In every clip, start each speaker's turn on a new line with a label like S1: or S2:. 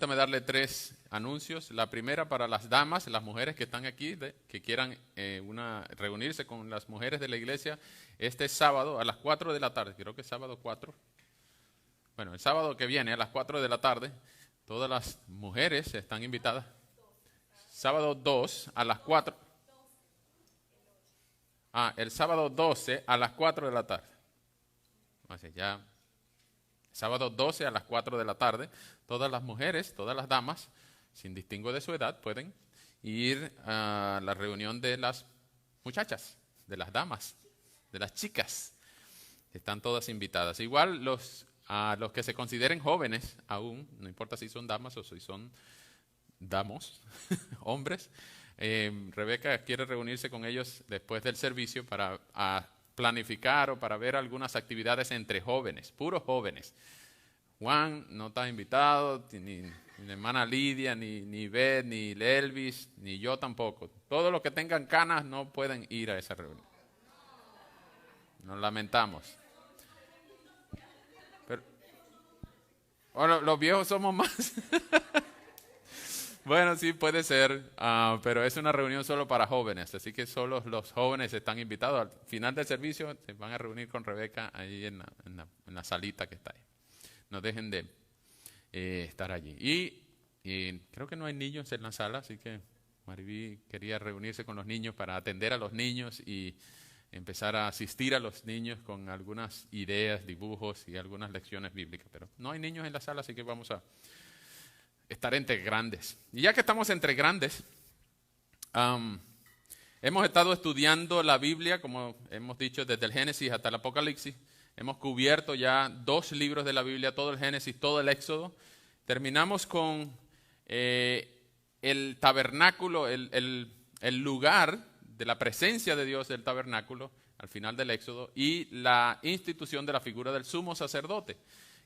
S1: Permítame darle 3 anuncios. La primera para las damas, las mujeres que están aquí, que quieran reunirse con las mujeres de la iglesia este sábado a las 4 de la tarde. Creo que es sábado 4. Bueno, el sábado que viene a las 4 de la tarde, todas las mujeres están invitadas. Sábado 2 a las 4. El sábado 12 a las 4 de la tarde. Así ya. Sábado 12 a las 4 de la tarde, todas las mujeres, todas las damas, sin distingo de su edad, pueden ir a la reunión de las muchachas, de las damas, de las chicas. Están todas invitadas. Igual los que se consideren jóvenes aún, no importa si son damas o si son damos, hombres, Rebeca quiere reunirse con ellos después del servicio para planificar o para ver algunas actividades entre jóvenes, puros jóvenes. Juan no está invitado, ni la hermana Lidia, ni Beth, ni Elvis, ni yo tampoco. Todos los que tengan canas no pueden ir a esa reunión. Nos lamentamos. Pero, los viejos somos más. Bueno, sí, puede ser, pero es una reunión solo para jóvenes, así que solo los jóvenes están invitados. Al final del servicio se van a reunir con Rebeca ahí en la salita que está ahí. No dejen de estar allí. Y creo que no hay niños en la sala, así que Mariví quería reunirse con los niños para atender a los niños y empezar a asistir a los niños con algunas ideas, dibujos y algunas lecciones bíblicas. Pero no hay niños en la sala, así que vamos a estar entre grandes. Y ya que estamos entre grandes, hemos estado estudiando la Biblia, como hemos dicho, desde el Génesis hasta el Apocalipsis. Hemos cubierto ya 2 libros de la Biblia, todo el Génesis, todo el Éxodo. Terminamos con el tabernáculo, el lugar de la presencia de Dios del tabernáculo al final del Éxodo y la institución de la figura del sumo sacerdote,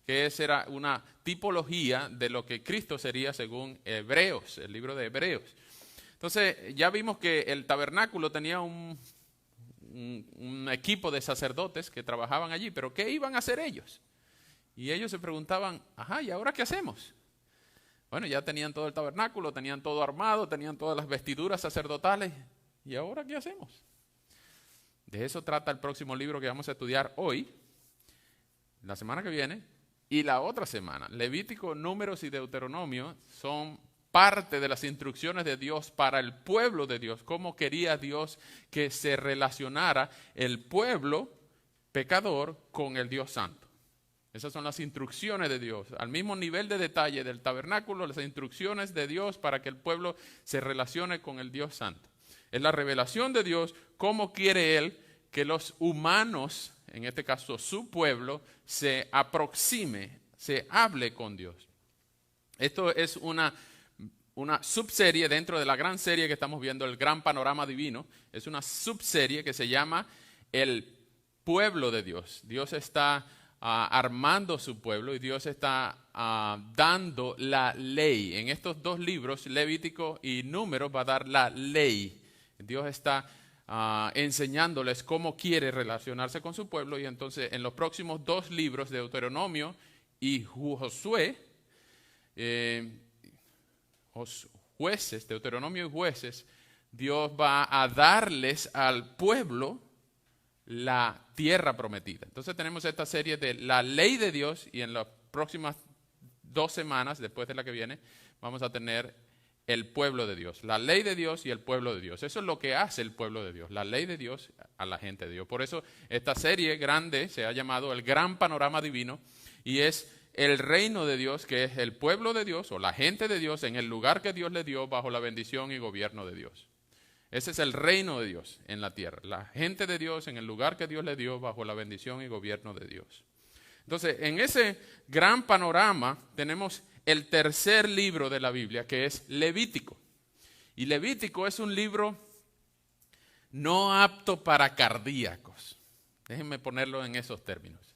S1: que esa era una tipología de lo que Cristo sería según Hebreos, el libro de Hebreos. Entonces, ya vimos que el tabernáculo tenía un equipo de sacerdotes que trabajaban allí, pero ¿qué iban a hacer ellos? Y ellos se preguntaban, ¿y ahora qué hacemos? Bueno, ya tenían todo el tabernáculo, tenían todo armado, tenían todas las vestiduras sacerdotales, ¿y ahora qué hacemos? De eso trata el próximo libro que vamos a estudiar hoy, la semana que viene, y la otra semana. Levítico, Números y Deuteronomio son parte de las instrucciones de Dios para el pueblo de Dios. Cómo quería Dios que se relacionara el pueblo pecador con el Dios santo. Esas son las instrucciones de Dios. Al mismo nivel de detalle del tabernáculo, las instrucciones de Dios para que el pueblo se relacione con el Dios santo. Es la revelación de Dios, cómo quiere Él que los humanos, en este caso su pueblo, se aproxime, se hable con Dios. Esto es una subserie dentro de la gran serie que estamos viendo, el Gran Panorama Divino. Es una subserie que se llama El Pueblo de Dios. Dios está armando su pueblo y Dios está dando la ley. En estos 2 libros, Levítico y Números, va a dar la ley. Dios está enseñándoles cómo quiere relacionarse con su pueblo, y entonces en los próximos 2 libros de Deuteronomio y Josué, Jueces, Deuteronomio y Jueces, Dios va a darles al pueblo la tierra prometida. Entonces tenemos esta serie de la ley de Dios, y en las próximas 2 semanas, después de la que viene, vamos a tener el pueblo de Dios, la ley de Dios y el pueblo de Dios. Eso es lo que hace el pueblo de Dios, la ley de Dios a la gente de Dios. Por eso esta serie grande se ha llamado el Gran Panorama Divino, y es el reino de Dios, que es el pueblo de Dios o la gente de Dios en el lugar que Dios le dio bajo la bendición y gobierno de Dios. Ese es el reino de Dios en la tierra, la gente de Dios en el lugar que Dios le dio bajo la bendición y gobierno de Dios. Entonces, en ese gran panorama tenemos el tercer libro de la Biblia, que es Levítico. Y Levítico es un libro no apto para cardíacos. Déjenme ponerlo en esos términos.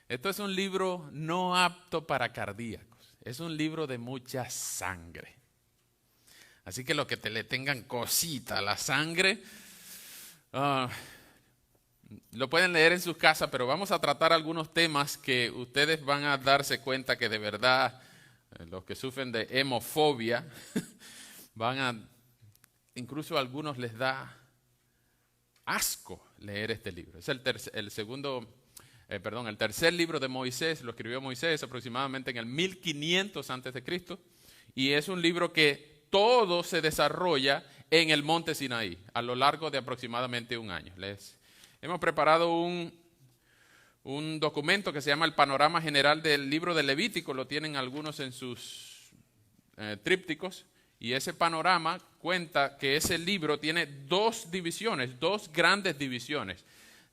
S1: Esto es un libro no apto para cardíacos. Es un libro de mucha sangre. Así que los que le tengan cosita a la sangre, lo pueden leer en sus casas, pero vamos a tratar algunos temas que ustedes van a darse cuenta que de verdad Los que sufren de hemofobia incluso a algunos les da asco leer este libro. Es el tercer libro de Moisés, lo escribió Moisés aproximadamente en el 1500 a.C. y es un libro que todo se desarrolla en el monte Sinaí a lo largo de aproximadamente un año. Hemos preparado un documento que se llama el Panorama General del Libro de Levítico, lo tienen algunos en sus trípticos, y ese panorama cuenta que ese libro tiene dos grandes divisiones.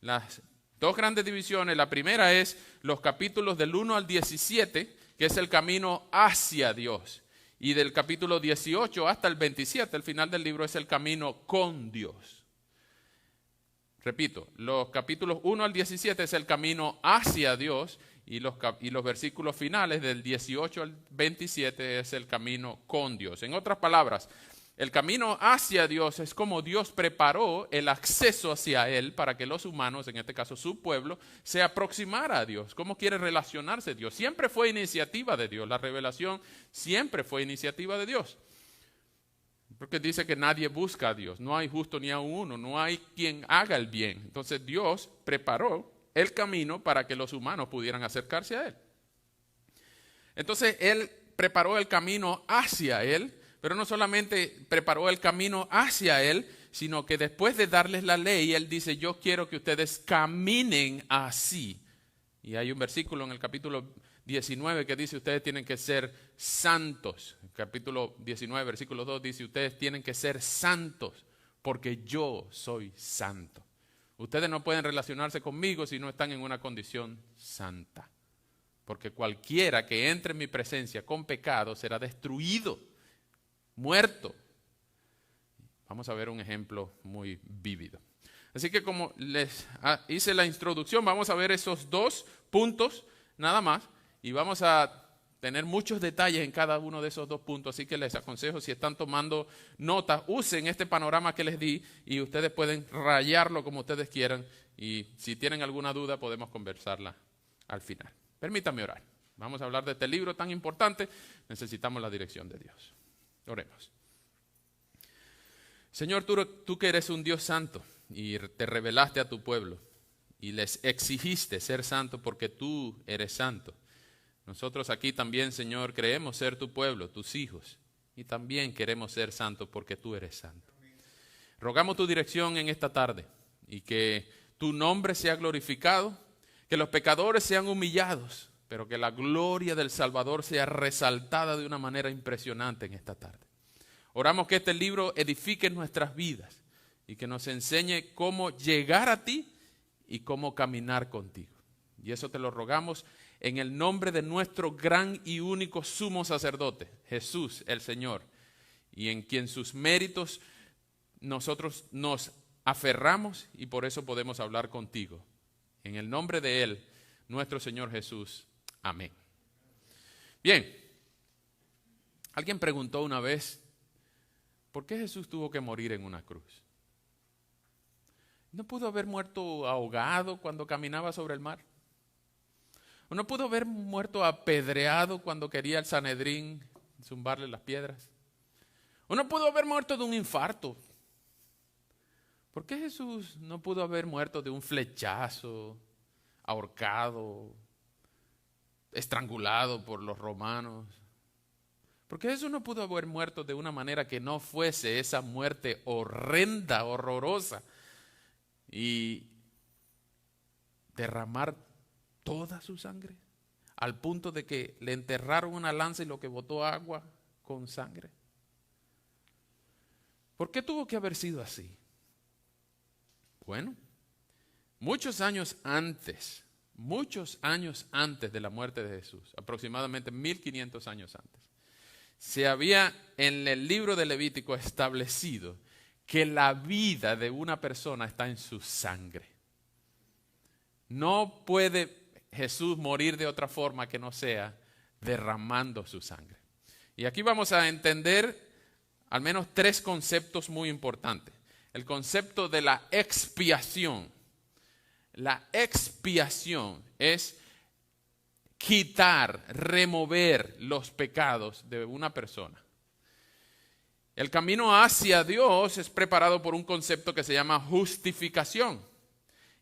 S1: Las dos grandes divisiones, la primera es los capítulos del 1 al 17, que es el camino hacia Dios, y del capítulo 18 hasta el 27, el final del libro, es el camino con Dios. Repito, los capítulos 1 al 17 es el camino hacia Dios y los versículos finales del 18 al 27 es el camino con Dios. En otras palabras, el camino hacia Dios es como Dios preparó el acceso hacia Él para que los humanos, en este caso su pueblo, se aproximara a Dios. ¿Cómo quiere relacionarse Dios? Siempre fue iniciativa de Dios. La revelación siempre fue iniciativa de Dios. Porque dice que nadie busca a Dios, no hay justo ni a uno, no hay quien haga el bien. Entonces Dios preparó el camino para que los humanos pudieran acercarse a Él. Entonces Él preparó el camino hacia Él, pero no solamente preparó el camino hacia Él, sino que después de darles la ley, Él dice, yo quiero que ustedes caminen así. Y hay un versículo en el capítulo 19 que dice, ustedes tienen que ser santos. El capítulo 19, versículo 2 dice, ustedes tienen que ser santos porque yo soy santo. Ustedes no pueden relacionarse conmigo si no están en una condición santa. Porque cualquiera que entre en mi presencia con pecado será destruido, muerto. Vamos a ver un ejemplo muy vívido. Así que como les hice la introducción, vamos a ver esos dos puntos nada más. Y vamos a tener muchos detalles en cada uno de esos dos puntos, así que les aconsejo, si están tomando notas, usen este panorama que les di y ustedes pueden rayarlo como ustedes quieran y si tienen alguna duda podemos conversarla al final. Permítanme orar. Vamos a hablar de este libro tan importante, necesitamos la dirección de Dios. Oremos. Señor, tú que eres un Dios santo y te revelaste a tu pueblo y les exigiste ser santo porque tú eres santo. Nosotros aquí también, Señor, creemos ser tu pueblo, tus hijos, y también queremos ser santos porque tú eres santo. Rogamos tu dirección en esta tarde y que tu nombre sea glorificado, que los pecadores sean humillados, pero que la gloria del Salvador sea resaltada de una manera impresionante en esta tarde. Oramos que este libro edifique nuestras vidas y que nos enseñe cómo llegar a ti y cómo caminar contigo. Y eso te lo rogamos en el nombre de nuestro gran y único sumo sacerdote, Jesús el Señor, y en quien sus méritos nosotros nos aferramos y por eso podemos hablar contigo. En el nombre de Él, nuestro Señor Jesús. Amén. Bien, alguien preguntó una vez, ¿por qué Jesús tuvo que morir en una cruz? ¿No pudo haber muerto ahogado cuando caminaba sobre el mar? ¿O no pudo haber muerto apedreado cuando quería el Sanedrín zumbarle las piedras? ¿O no pudo haber muerto de un infarto? ¿Por qué Jesús no pudo haber muerto de un flechazo, ahorcado, estrangulado por los romanos? ¿Por qué Jesús no pudo haber muerto de una manera que no fuese esa muerte horrenda, horrorosa y derramar toda su sangre, al punto de que le enterraron una lanza y lo que botó agua con sangre? ¿Por qué tuvo que haber sido así? Bueno, muchos años antes de la muerte de Jesús, aproximadamente 1500 años antes, se había en el libro de Levítico establecido que la vida de una persona está en su sangre. No puede Jesús morir de otra forma que no sea derramando su sangre. Y aquí vamos a entender al menos tres conceptos muy importantes. El concepto de la expiación. La expiación es quitar, remover los pecados de una persona. El camino hacia Dios es preparado por un concepto que se llama justificación.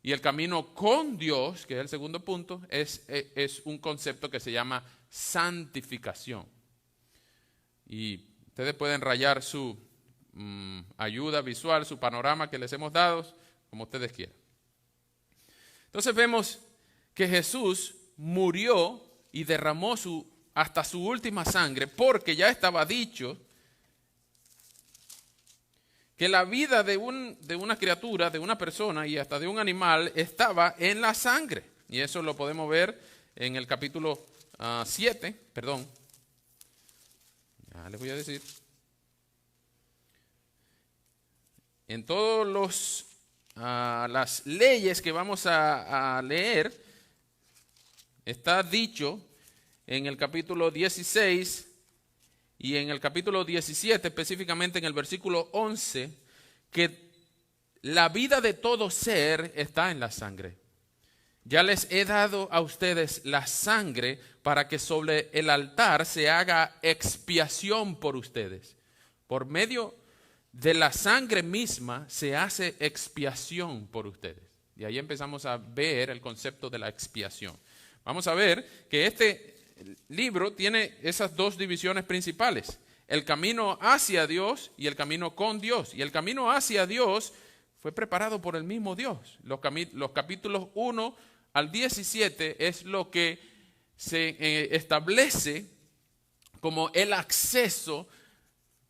S1: Y el camino con Dios, que es el segundo punto, es un concepto que se llama santificación. Y ustedes pueden rayar su ayuda visual, su panorama que les hemos dado, como ustedes quieran. Entonces vemos que Jesús murió y derramó hasta su última sangre, porque ya estaba dicho que la vida de una criatura, de una persona y hasta de un animal estaba en la sangre. Y eso lo podemos ver en el capítulo 7, perdón. Ya les voy a decir. En todas las leyes que vamos a leer, está dicho en el capítulo 16 y en el capítulo 17, específicamente en el versículo 11, que la vida de todo ser está en la sangre. Ya les he dado a ustedes la sangre para que sobre el altar se haga expiación por ustedes. Por medio de la sangre misma se hace expiación por ustedes. Y ahí empezamos a ver el concepto de la expiación. Vamos a ver que este libro tiene esas dos divisiones principales: el camino hacia Dios y el camino con Dios. Y el camino hacia Dios fue preparado por el mismo Dios. Los capítulos 1 al 17 es lo que se establece como el acceso,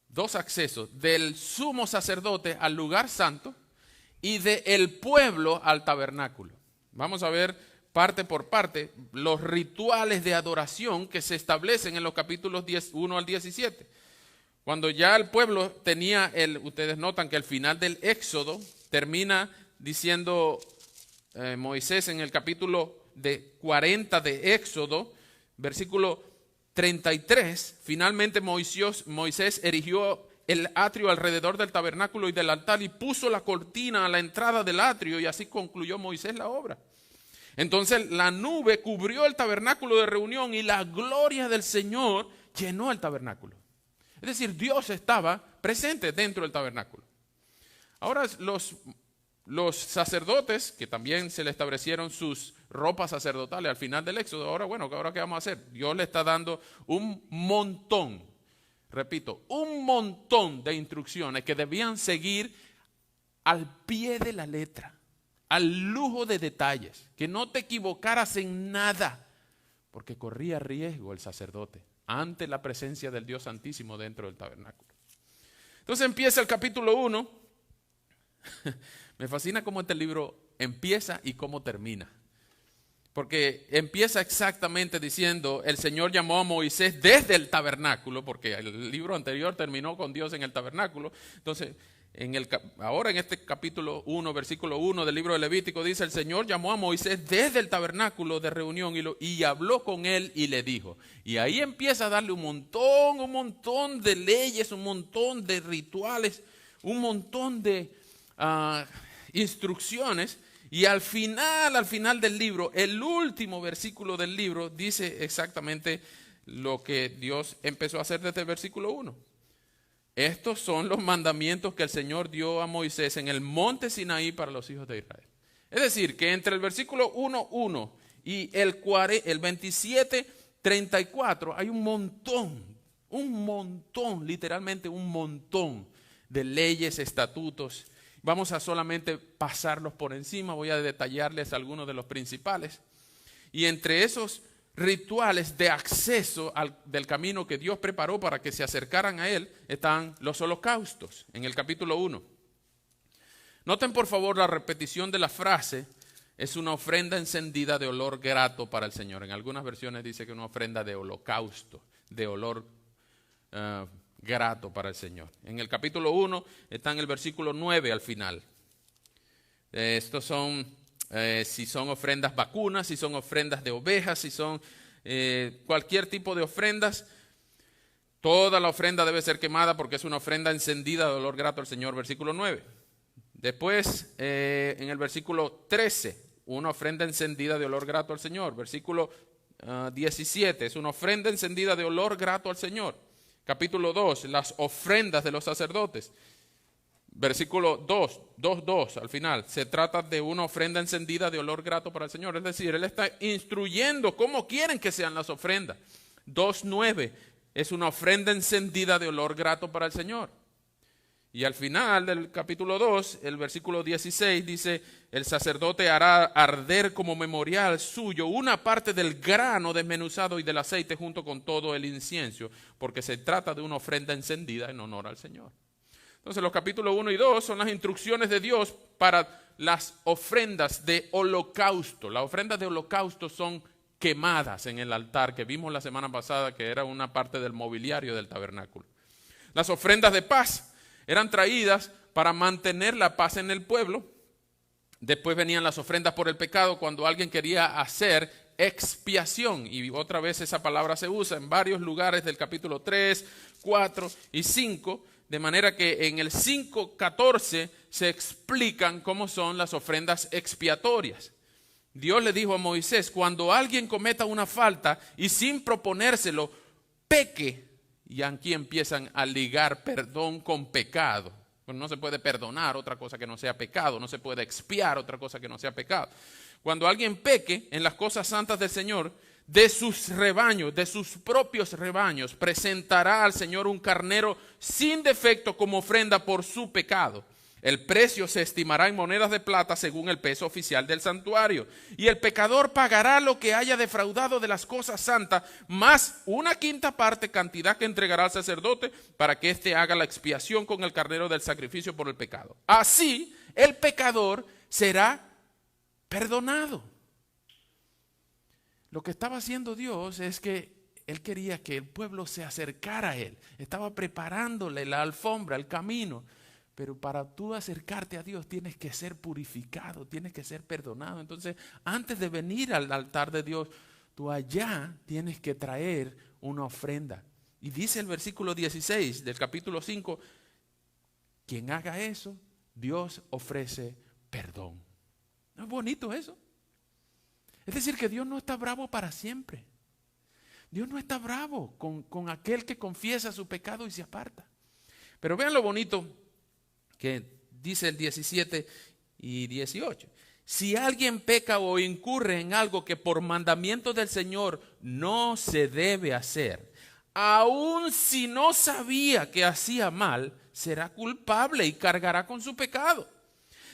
S1: dos accesos, del sumo sacerdote al lugar santo y del pueblo al tabernáculo. Vamos a ver parte por parte los rituales de adoración que se establecen en los capítulos 1 al 17. Cuando ya el pueblo tenía ustedes notan que al final del Éxodo termina diciendo Moisés en el capítulo 40 de Éxodo, versículo 33, finalmente Moisés erigió el atrio alrededor del tabernáculo y del altar y puso la cortina a la entrada del atrio, y así concluyó Moisés la obra. Entonces la nube cubrió el tabernáculo de reunión y la gloria del Señor llenó el tabernáculo. Es decir, Dios estaba presente dentro del tabernáculo. Ahora los sacerdotes, que también se le establecieron sus ropas sacerdotales al final del Éxodo, ¿ahora qué vamos a hacer? Dios le está dando un montón, repito, un montón de instrucciones que debían seguir al pie de la letra, al lujo de detalles, que no te equivocaras en nada, porque corría riesgo el sacerdote ante la presencia del Dios Santísimo dentro del tabernáculo. Entonces empieza el capítulo 1. Me fascina cómo este libro empieza y cómo termina, porque empieza exactamente diciendo: el Señor llamó a Moisés desde el tabernáculo, porque el libro anterior terminó con Dios en el tabernáculo. Entonces ahora en este capítulo 1, versículo 1 del libro de Levítico dice: el Señor llamó a Moisés desde el tabernáculo de reunión y habló con él y le dijo. Y ahí empieza a darle un montón de leyes, un montón de rituales, un montón de instrucciones. Y al final del libro, el último versículo del libro dice exactamente lo que Dios empezó a hacer desde el versículo 1. Estos son los mandamientos que el Señor dio a Moisés en el monte Sinaí para los hijos de Israel. Es decir, que entre el versículo 1:1 y el 27:34 hay un montón, literalmente un montón de leyes, estatutos. Vamos a solamente pasarlos por encima, voy a detallarles algunos de los principales. Y entre esos rituales de acceso del camino que Dios preparó para que se acercaran a Él están los holocaustos en el capítulo 1. Noten por favor la repetición de la frase: es una ofrenda encendida de olor grato para el Señor. En algunas versiones dice que una ofrenda de holocausto, de olor grato para el Señor. En el capítulo 1 está en el versículo 9 al final. Estos son si son ofrendas vacunas, si son ofrendas de ovejas, si son cualquier tipo de ofrendas. Toda la ofrenda debe ser quemada porque es una ofrenda encendida de olor grato al Señor, versículo 9. Después, en el versículo 13, una ofrenda encendida de olor grato al Señor. Versículo 17 es una ofrenda encendida de olor grato al Señor. Capítulo 2, las ofrendas de los sacerdotes. Versículo 2, al final, se trata de una ofrenda encendida de olor grato para el Señor. Es decir, Él está instruyendo cómo quieren que sean las ofrendas. 2:9 es una ofrenda encendida de olor grato para el Señor. Y al final del capítulo 2, el versículo 16 dice, el sacerdote hará arder como memorial suyo una parte del grano desmenuzado y del aceite junto con todo el incienso, porque se trata de una ofrenda encendida en honor al Señor. Entonces los capítulos 1 y 2 son las instrucciones de Dios para las ofrendas de holocausto. Las ofrendas de holocausto son quemadas en el altar que vimos la semana pasada, que era una parte del mobiliario del tabernáculo. Las ofrendas de paz eran traídas para mantener la paz en el pueblo. Después venían las ofrendas por el pecado cuando alguien quería hacer expiación. Y otra vez esa palabra se usa en varios lugares del capítulo 3, 4 y 5. De manera que en el 5:14 se explican cómo son las ofrendas expiatorias. Dios le dijo a Moisés, cuando alguien cometa una falta y sin proponérselo, peque, y aquí empiezan a ligar perdón con pecado. Bueno, no se puede perdonar otra cosa que no sea pecado, no se puede expiar otra cosa que no sea pecado. Cuando alguien peque en las cosas santas del Señor, de sus rebaños, de sus propios rebaños, presentará al Señor un carnero sin defecto como ofrenda por su pecado. El precio se estimará en monedas de plata según el peso oficial del santuario. Y el pecador pagará lo que haya defraudado de las cosas santas, más una quinta parte, cantidad que entregará al sacerdote para que éste haga la expiación con el carnero del sacrificio por el pecado. Así, el pecador será perdonado. Lo que estaba haciendo Dios es que Él quería que el pueblo se acercara a Él. Estaba preparándole la alfombra, el camino. Pero para tú acercarte a Dios tienes que ser purificado, tienes que ser perdonado. Entonces, antes de venir al altar de Dios, tú allá tienes que traer una ofrenda. Y dice el versículo 16 del capítulo 5, quien haga eso, Dios ofrece perdón. ¿No es bonito eso? Es decir, que Dios no está bravo para siempre. Dios no está bravo con aquel que confiesa su pecado y se aparta. Pero vean lo bonito que dice el 17 y 18. Si alguien peca o incurre en algo que por mandamiento del Señor no se debe hacer, aun si no sabía que hacía mal, será culpable y cargará con su pecado.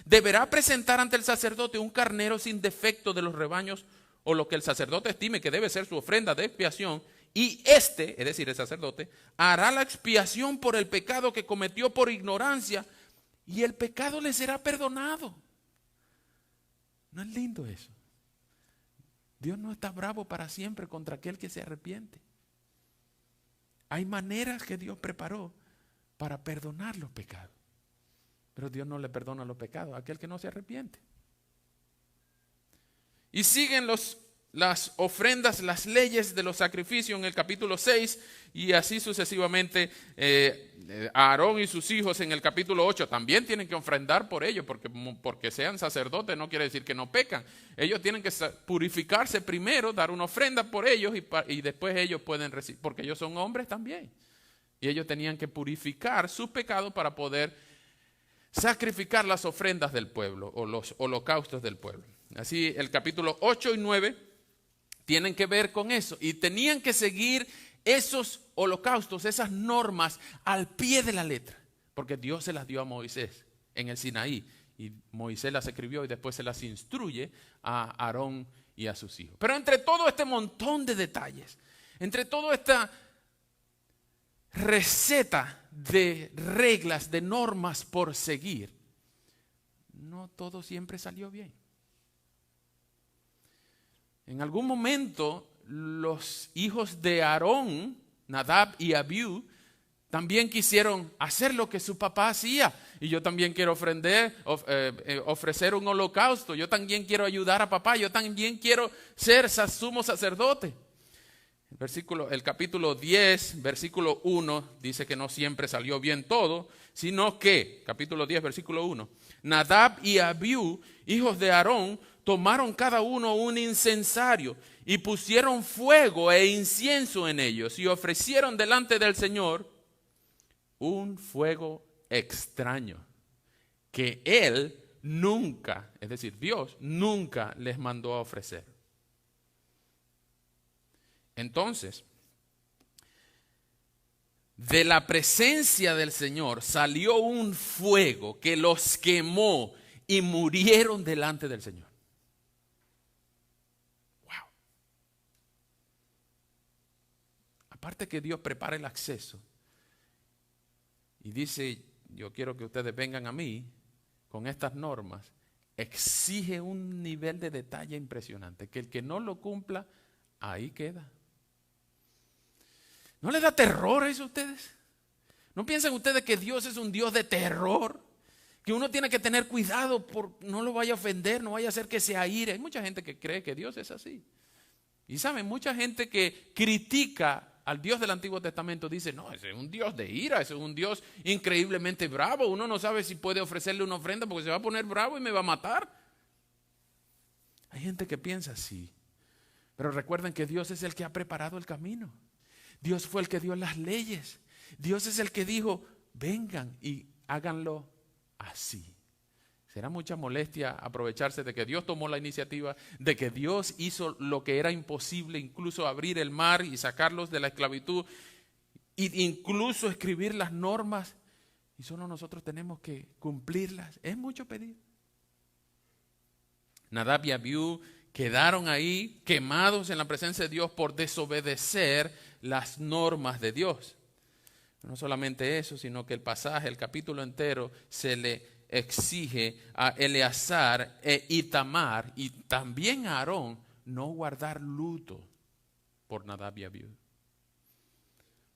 S1: Deberá presentar ante el sacerdote un carnero sin defecto de los rebaños o lo que el sacerdote estime que debe ser su ofrenda de expiación, y éste, es decir, el sacerdote, hará la expiación por el pecado que cometió por ignorancia y el pecado le será perdonado. ¿No es lindo eso? Dios no está bravo para siempre contra aquel que se arrepiente. Hay maneras que Dios preparó para perdonar los pecados. Pero Dios no le perdona los pecados a aquel que no se arrepiente. Y siguen las ofrendas, las leyes de los sacrificios en el capítulo 6 y así sucesivamente. Aarón y sus hijos en el capítulo 8 también tienen que ofrendar por ellos, porque sean sacerdotes no quiere decir que no pecan. Ellos tienen que purificarse primero, dar una ofrenda por ellos y después ellos pueden recibir, porque ellos son hombres también. Y ellos tenían que purificar sus pecados para poder sacrificar las ofrendas del pueblo o los holocaustos del pueblo. Así el capítulo 8 y 9 tienen que ver con eso y tenían que seguir esos holocaustos, esas normas al pie de la letra, porque Dios se las dio a Moisés en el Sinaí y Moisés las escribió y después se las instruye a Aarón y a sus hijos. Pero entre todo este montón de detalles, entre toda esta receta de reglas, de normas por seguir, no todo siempre salió bien. En algún momento los hijos de Aarón, Nadab y Abiú, también quisieron hacer lo que su papá hacía. Y yo también quiero ofrecer un holocausto. Yo también quiero ayudar a papá. Yo también quiero ser sumo sacerdote. El capítulo 10, versículo 1, dice que no siempre salió bien todo, sino que, capítulo 10, versículo 1, Nadab y Abiú, hijos de Aarón, tomaron cada uno un incensario y pusieron fuego e incienso en ellos y ofrecieron delante del Señor un fuego extraño que Él nunca, es decir, Dios nunca les mandó a ofrecer. Entonces, de la presencia del Señor salió un fuego que los quemó y murieron delante del Señor. Wow. Aparte que Dios prepara el acceso y dice, yo quiero que ustedes vengan a mí con estas normas, exige un nivel de detalle impresionante, que el que no lo cumpla, ahí queda. ¿No les da terror eso a ustedes? ¿No piensan ustedes que Dios es un Dios de terror? Que uno tiene que tener cuidado por no lo vaya a ofender, no vaya a hacer que se aire. Hay mucha gente que cree que Dios es así. Y saben, mucha gente que critica al Dios del Antiguo Testamento dice, no, ese es un Dios de ira, ese es un Dios increíblemente bravo. Uno no sabe si puede ofrecerle una ofrenda porque se va a poner bravo y me va a matar. Hay gente que piensa así. Pero recuerden que Dios es el que ha preparado el camino. Dios fue el que dio las leyes. Dios es el que dijo, vengan y háganlo así. Será mucha molestia aprovecharse de que Dios tomó la iniciativa, de que Dios hizo lo que era imposible, incluso abrir el mar y sacarlos de la esclavitud, e incluso escribir las normas, y solo nosotros tenemos que cumplirlas. Es mucho pedir. Nadab y Abiú quedaron ahí quemados en la presencia de Dios por desobedecer las normas de Dios. No solamente eso, sino que el pasaje, el capítulo entero, se le exige a Eleazar e Itamar y también a Aarón no guardar luto por Nadab y Abiú.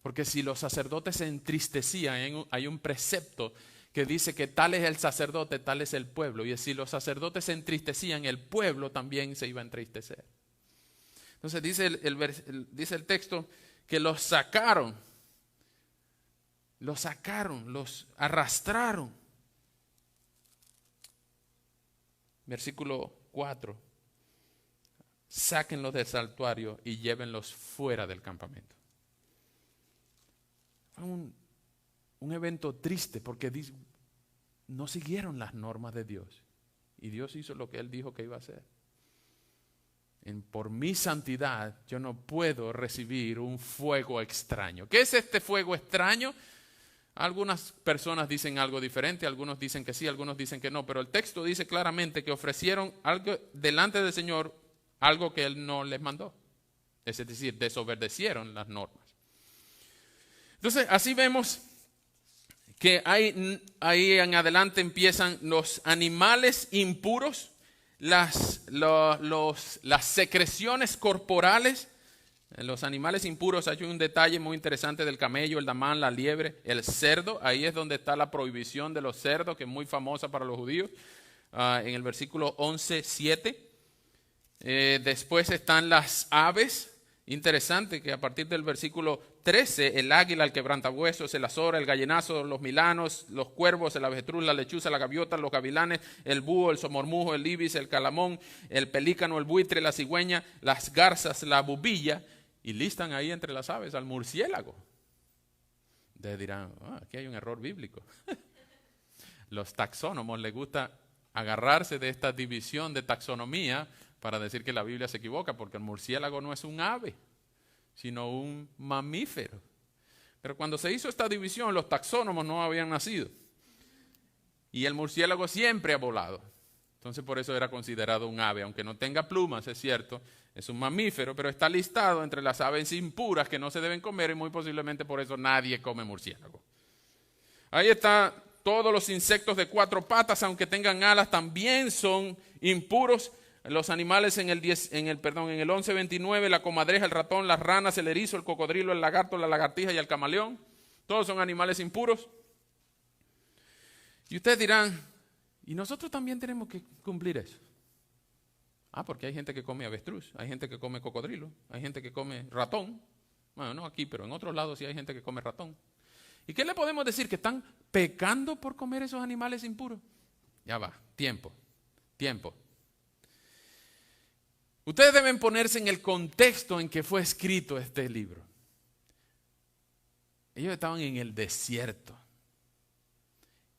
S1: Porque si los sacerdotes se entristecían, hay un precepto que dice que tal es el sacerdote, tal es el pueblo. Y si los sacerdotes se entristecían, el pueblo también se iba a entristecer. Entonces dice el texto que los sacaron, los arrastraron. Versículo 4. Sáquenlos del santuario y llévenlos fuera del campamento. Fue un evento triste porque no siguieron las normas de Dios. Y Dios hizo lo que Él dijo que iba a hacer. Por mi santidad yo no puedo recibir un fuego extraño. ¿Qué es este fuego extraño? Algunas personas dicen algo diferente, algunos dicen que sí, algunos dicen que no, pero el texto dice claramente que ofrecieron algo delante del Señor, algo que Él no les mandó. Es decir, desobedecieron las normas. Entonces, así vemos que ahí en adelante empiezan los animales impuros, las secreciones corporales. En los animales impuros hay un detalle muy interesante del camello, el damán, la liebre, el cerdo. Ahí es donde está la prohibición de los cerdos, que es muy famosa para los judíos, en el versículo 11:7. Después están las aves. Interesante que a partir del versículo 13, el águila, el quebrantahuesos, el azor, el gallinazo, los milanos, los cuervos, el avestruz, la lechuza, la gaviota, los gavilanes, el búho, el somormujo, el ibis, el calamón, el pelícano, el buitre, la cigüeña, las garzas, la bubilla, y listan ahí entre las aves al murciélago. Ustedes dirán, aquí hay un error bíblico. Los taxónomos les gusta agarrarse de esta división de taxonomía para decir que la Biblia se equivoca, porque el murciélago no es un ave, sino un mamífero. Pero cuando se hizo esta división, los taxónomos no habían nacido. Y el murciélago siempre ha volado. Entonces por eso era considerado un ave, aunque no tenga plumas, es cierto, es un mamífero, pero está listado entre las aves impuras que no se deben comer y muy posiblemente por eso nadie come murciélago. Ahí está, todos los insectos de 4 patas, aunque tengan alas, también son impuros. Los animales en el 11:29, la comadreja, el ratón, las ranas, el erizo, el cocodrilo, el lagarto, la lagartija y el camaleón, todos son animales impuros. Y ustedes dirán, ¿y nosotros también tenemos que cumplir eso? Porque hay gente que come avestruz, hay gente que come cocodrilo, hay gente que come ratón. Bueno, no aquí, pero en otros lados sí hay gente que come ratón. ¿Y qué le podemos decir? ¿Que están pecando por comer esos animales impuros? Ya va, tiempo. Ustedes deben ponerse en el contexto en que fue escrito este libro. Ellos estaban en el desierto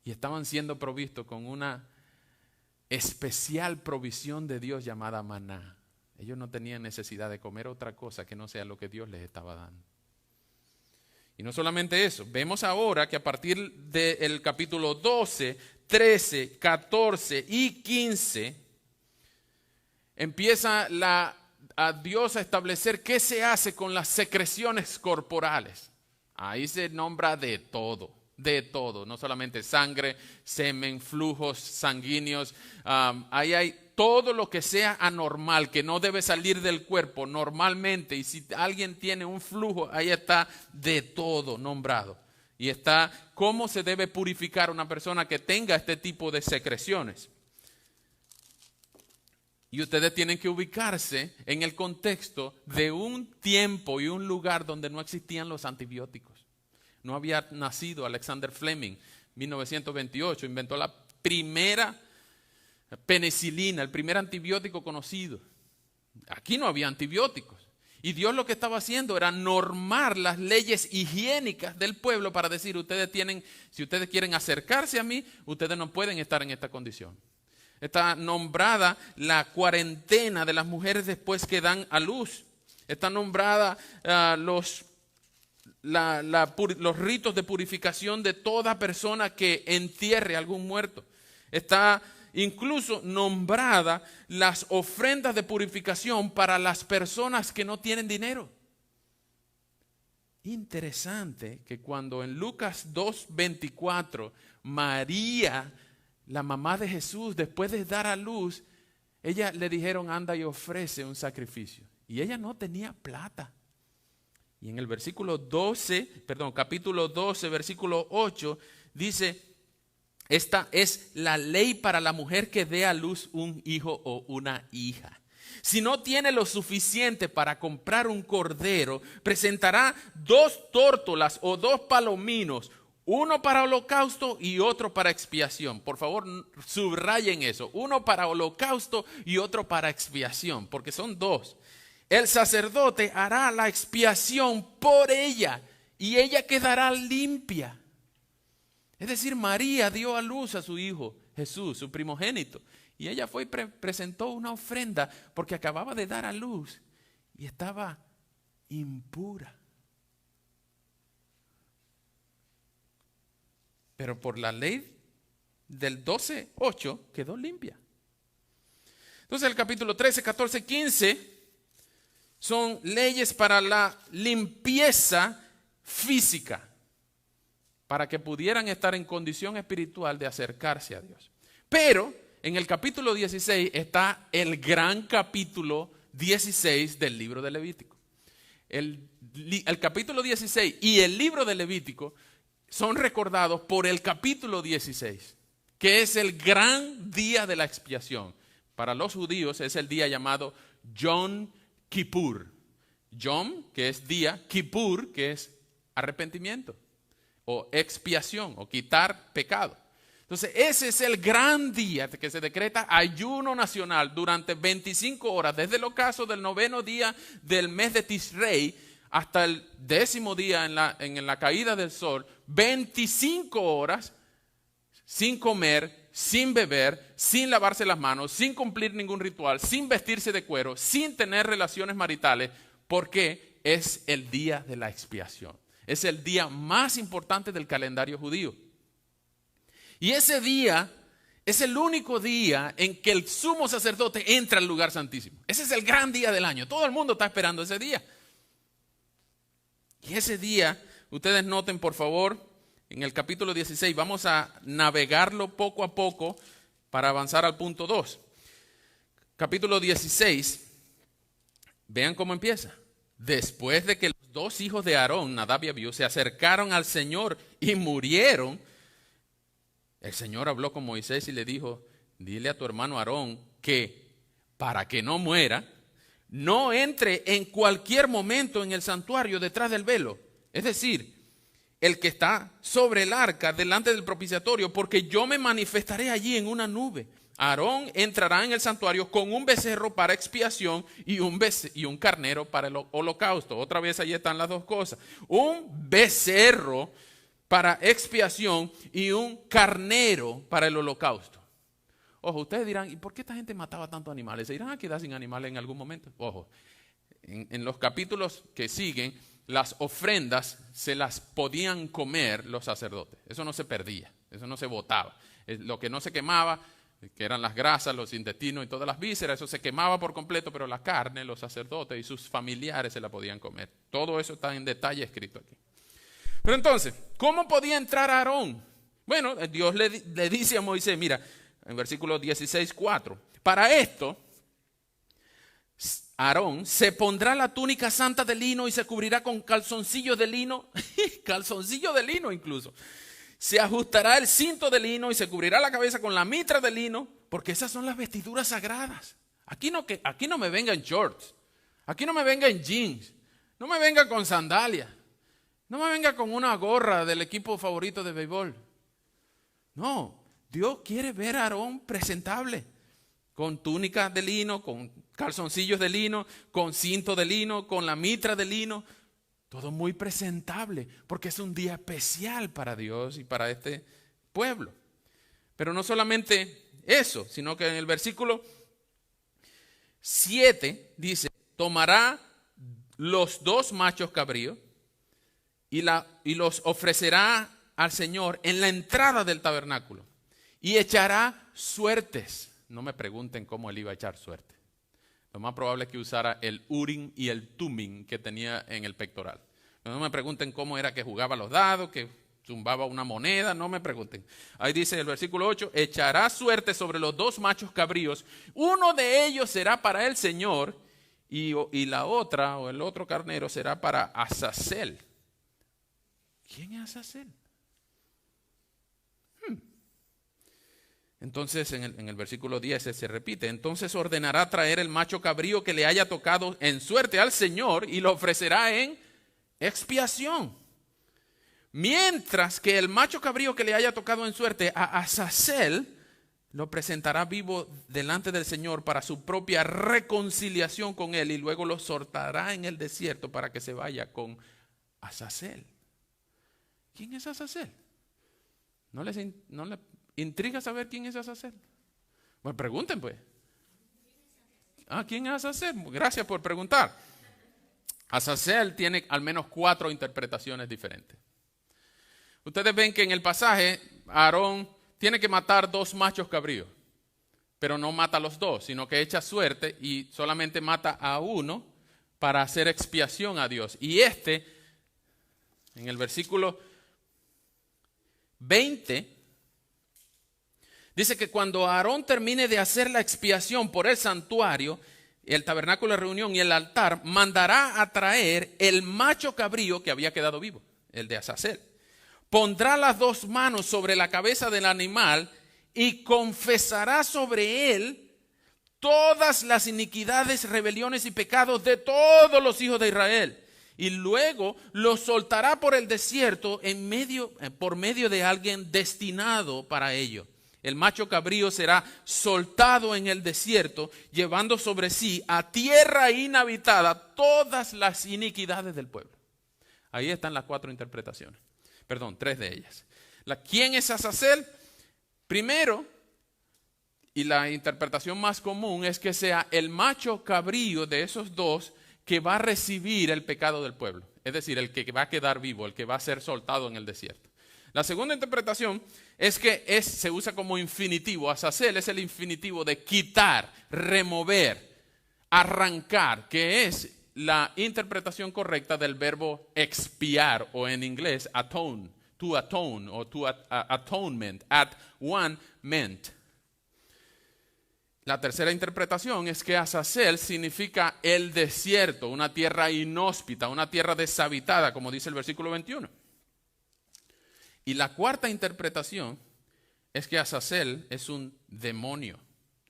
S1: y estaban siendo provistos con una especial provisión de Dios llamada maná. Ellos no tenían necesidad de comer otra cosa que no sea lo que Dios les estaba dando. Y no solamente eso, vemos ahora que a partir del capítulo 12, 13, 14 y 15, empieza a Dios a establecer qué se hace con las secreciones corporales. Ahí se nombra de todo, no solamente sangre, semen, flujos sanguíneos, ahí hay todo lo que sea anormal, que no debe salir del cuerpo normalmente. Y si alguien tiene un flujo, ahí está de todo nombrado. Y está cómo se debe purificar una persona que tenga este tipo de secreciones. Y ustedes tienen que ubicarse en el contexto de un tiempo y un lugar donde no existían los antibióticos. No había nacido Alexander Fleming, 1928, inventó la primera penicilina, el primer antibiótico conocido. Aquí no había antibióticos. Y Dios lo que estaba haciendo era normar las leyes higiénicas del pueblo para decir, si ustedes quieren acercarse a mí, ustedes no pueden estar en esta condición. Está nombrada la cuarentena de las mujeres después que dan a luz. Está nombrada los ritos de purificación de toda persona que entierre a algún muerto. Está incluso nombrada las ofrendas de purificación para las personas que no tienen dinero. Interesante que cuando en Lucas 2:24, María, la mamá de Jesús, después de dar a luz, ella le dijeron, anda y ofrece un sacrificio. Y ella no tenía plata. Y en el capítulo 12, versículo 8, dice, esta es la ley para la mujer que dé a luz un hijo o una hija. Si no tiene lo suficiente para comprar un cordero, presentará 2 tórtolas o 2 palominos, uno para holocausto y otro para expiación. Por favor, subrayen eso. Uno para holocausto y otro para expiación, porque son 2. El sacerdote hará la expiación por ella y ella quedará limpia. Es decir, María dio a luz a su hijo Jesús, su primogénito. Y ella fue y presentó una ofrenda porque acababa de dar a luz y estaba impura. Pero por la ley del 12:8 quedó limpia. Entonces el capítulo 13, 14, 15 son leyes para la limpieza física, para que pudieran estar en condición espiritual de acercarse a Dios. Pero en el capítulo 16 está el gran capítulo 16 del libro de Levítico. El capítulo 16 y el libro de Levítico son recordados por el capítulo 16, que es el gran día de la expiación. Para los judíos es el día llamado Yom Kippur. Yom, que es día, Kippur, que es arrepentimiento o expiación o quitar pecado. Entonces ese es el gran día que se decreta ayuno nacional durante 25 horas, desde el ocaso del 9º día del mes de Tisrei hasta el 10º día en la caída del sol, 25 horas sin comer, sin beber, sin lavarse las manos, sin cumplir ningún ritual, sin vestirse de cuero, sin tener relaciones maritales, porque es el día de la expiación. Es el día más importante del calendario judío. Y ese día es el único día en que el sumo sacerdote entra al lugar santísimo. Ese es el gran día del año. Todo el mundo está esperando ese día. Y ese día, ustedes noten por favor, en el capítulo 16, vamos a navegarlo poco a poco para avanzar al punto 2. Capítulo 16, vean cómo empieza. Después de que los 2 hijos de Aarón, Nadab y Abiú, se acercaron al Señor y murieron, el Señor habló con Moisés y le dijo, dile a tu hermano Aarón que para que no muera, no entre en cualquier momento en el santuario detrás del velo. Es decir, el que está sobre el arca delante del propiciatorio, porque yo me manifestaré allí en una nube Aarón entrará en el santuario con un becerro para expiación y un carnero para el holocausto. Otra vez ahí están las dos cosas. Un becerro para expiación y un carnero para el holocausto. Ojo, ustedes dirán, ¿y por qué esta gente mataba tantos animales? ¿Se irán a quedar sin animales en algún momento? Ojo, en los capítulos que siguen, las ofrendas se las podían comer los sacerdotes. Eso no se perdía, eso no se botaba. Lo que no se quemaba, que eran las grasas, los intestinos y todas las vísceras, eso se quemaba por completo, pero la carne, los sacerdotes y sus familiares se la podían comer. Todo eso está en detalle escrito aquí. Pero entonces, ¿cómo podía entrar Aarón? Bueno, Dios le dice a Moisés, mira, en versículo 16:4, para esto, Aarón se pondrá la túnica santa de lino y se cubrirá con calzoncillos de lino, calzoncillo de lino incluso. Se ajustará el cinto de lino y se cubrirá la cabeza con la mitra de lino, porque esas son las vestiduras sagradas. Aquí no me venga en shorts, aquí no me venga en jeans, no me venga con sandalias, no me venga con una gorra del equipo favorito de béisbol. No, Dios quiere ver a Aarón presentable, con túnica de lino, con calzoncillos de lino, con cinto de lino, con la mitra de lino. Todo muy presentable, porque es un día especial para Dios y para este pueblo. Pero no solamente eso, sino que en el versículo 7 dice, tomará los 2 machos cabríos y los ofrecerá al Señor en la entrada del tabernáculo y echará suertes. No me pregunten cómo él iba a echar suerte. Lo más probable es que usara el Urim y el Tumim que tenía en el pectoral. No me pregunten cómo era que jugaba los dados, que zumbaba una moneda, no me pregunten. Ahí dice el versículo 8, echará suerte sobre los 2 machos cabríos, uno de ellos será para el Señor y la otra o el otro carnero será para Azazel. ¿Quién es Azazel? Entonces en el versículo 10 se repite, entonces ordenará traer el macho cabrío que le haya tocado en suerte al Señor y lo ofrecerá en expiación. Mientras que el macho cabrío que le haya tocado en suerte a Azazel lo presentará vivo delante del Señor para su propia reconciliación con él y luego lo soltará en el desierto para que se vaya con Azazel. ¿Quién es Azazel? ¿No les intriga saber quién es Azazel? Bueno, pregunten pues. ¿Quién es Azazel? Gracias por preguntar. Azazel tiene al menos 4 interpretaciones diferentes. Ustedes ven que en el pasaje Aarón tiene que matar 2 machos cabríos, pero no mata a los 2, sino que echa suerte y solamente mata a uno para hacer expiación a Dios. Y en el versículo 20, dice que cuando Aarón termine de hacer la expiación por el santuario, el tabernáculo de reunión y el altar, mandará a traer el macho cabrío que había quedado vivo, el de Azazel. Pondrá las 2 manos sobre la cabeza del animal y confesará sobre él todas las iniquidades, rebeliones y pecados de todos los hijos de Israel. Y luego lo soltará por el desierto por medio de alguien destinado para ello. El macho cabrío será soltado en el desierto, llevando sobre sí a tierra inhabitada todas las iniquidades del pueblo. Ahí están las 4 interpretaciones. Perdón, 3 de ellas. ¿Quién es Azazel? Primero, y la interpretación más común es que sea el macho cabrío de esos 2 que va a recibir el pecado del pueblo. Es decir, el que va a quedar vivo, el que va a ser soltado en el desierto. La segunda interpretación es que se usa como infinitivo. Azazel es el infinitivo de quitar, remover, arrancar, que es la interpretación correcta del verbo expiar, o en inglés atone, to atone, o to atonement, at one meant. La tercera interpretación es que Azazel significa el desierto, una tierra inhóspita, una tierra deshabitada, como dice el versículo 21. Y la cuarta interpretación es que Azazel es un demonio,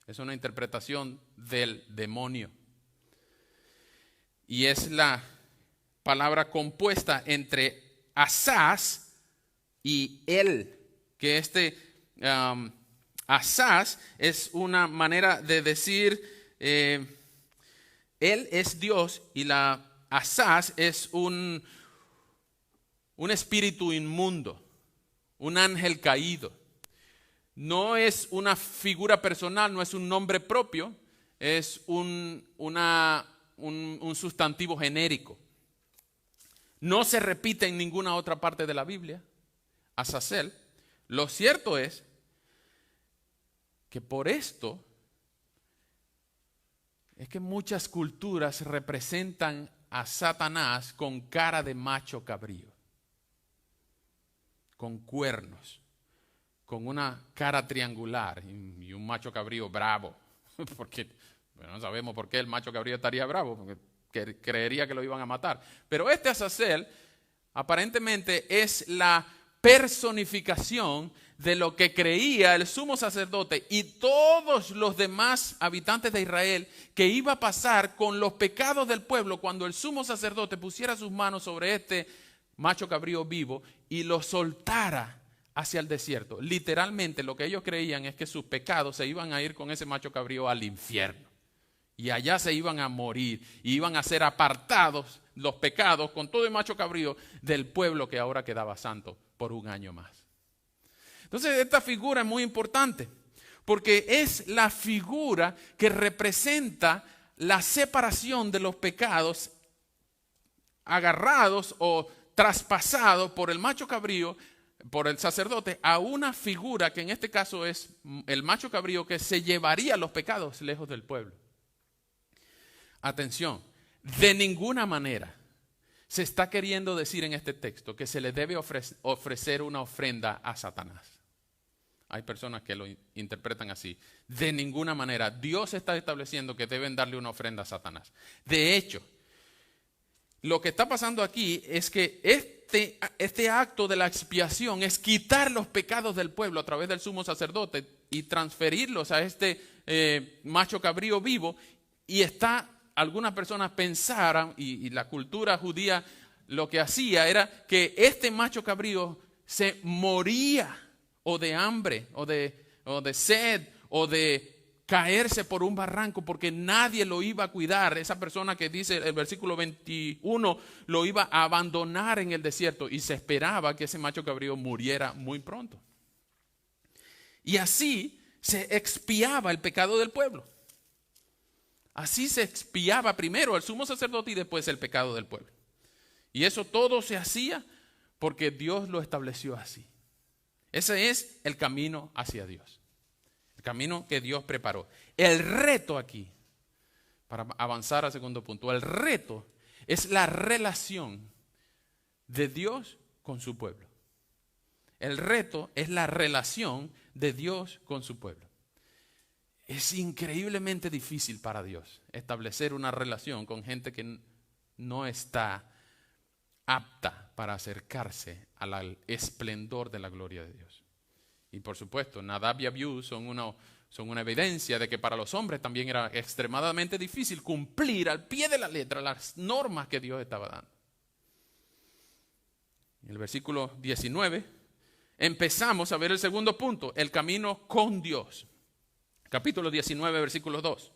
S1: es una interpretación del demonio. Y es la palabra compuesta entre Azaz y él, que Asaz es una manera de decir, él es Dios, y la Asaz es un espíritu inmundo, un ángel caído. No es una figura personal, no es un nombre propio, es un sustantivo genérico. No se repite en ninguna otra parte de la Biblia, Azazel. Lo cierto es que por esto es que muchas culturas representan a Satanás con cara de macho cabrío, con cuernos, con una cara triangular y un macho cabrío bravo, porque no sabemos por qué el macho cabrío estaría bravo, porque creería que lo iban a matar. Pero este Azazel aparentemente es la personificación de lo que creía el sumo sacerdote y todos los demás habitantes de Israel que iba a pasar con los pecados del pueblo cuando el sumo sacerdote pusiera sus manos sobre este macho cabrío vivo y lo soltara hacia el desierto. Literalmente lo que ellos creían es que sus pecados se iban a ir con ese macho cabrío al infierno. Y allá se iban a morir, y iban a ser apartados los pecados con todo el macho cabrío del pueblo que ahora quedaba santo por un año más. Entonces esta figura es muy importante, porque es la figura que representa la separación de los pecados agarrados o traspasados por el macho cabrío, por el sacerdote, a una figura que en este caso es el macho cabrío que se llevaría los pecados lejos del pueblo. Atención, de ninguna manera se está queriendo decir en este texto que se le debe ofrecer una ofrenda a Satanás. Hay personas que lo interpretan así. De ninguna manera. Dios está estableciendo que deben darle una ofrenda a Satanás. De hecho, lo que está pasando aquí es que este acto de la expiación es quitar los pecados del pueblo a través del sumo sacerdote y transferirlos a este macho cabrío vivo. Y algunas personas pensaran, y la cultura judía lo que hacía era que este macho cabrío se moría o de hambre, o de sed, o de caerse por un barranco, porque nadie lo iba a cuidar. Esa persona que dice el versículo 21 lo iba a abandonar en el desierto, y se esperaba que ese macho cabrío muriera muy pronto. Y así se expiaba el pecado del pueblo. Así se expiaba primero el sumo sacerdote y después el pecado del pueblo. Y eso todo se hacía porque Dios lo estableció así. Ese es el camino hacia Dios. El camino que Dios preparó. El reto aquí, para avanzar al segundo punto, el reto es la relación de Dios con su pueblo. El reto es la relación de Dios con su pueblo. Es increíblemente difícil para Dios establecer una relación con gente que no está apta para acercarse al esplendor de la gloria de Dios. Y por supuesto, Nadab y Abiú son una evidencia de que para los hombres también era extremadamente difícil cumplir al pie de la letra las normas que Dios estaba dando. En el versículo 19 empezamos a ver el segundo punto, el camino con Dios. Capítulo 19, versículo 2.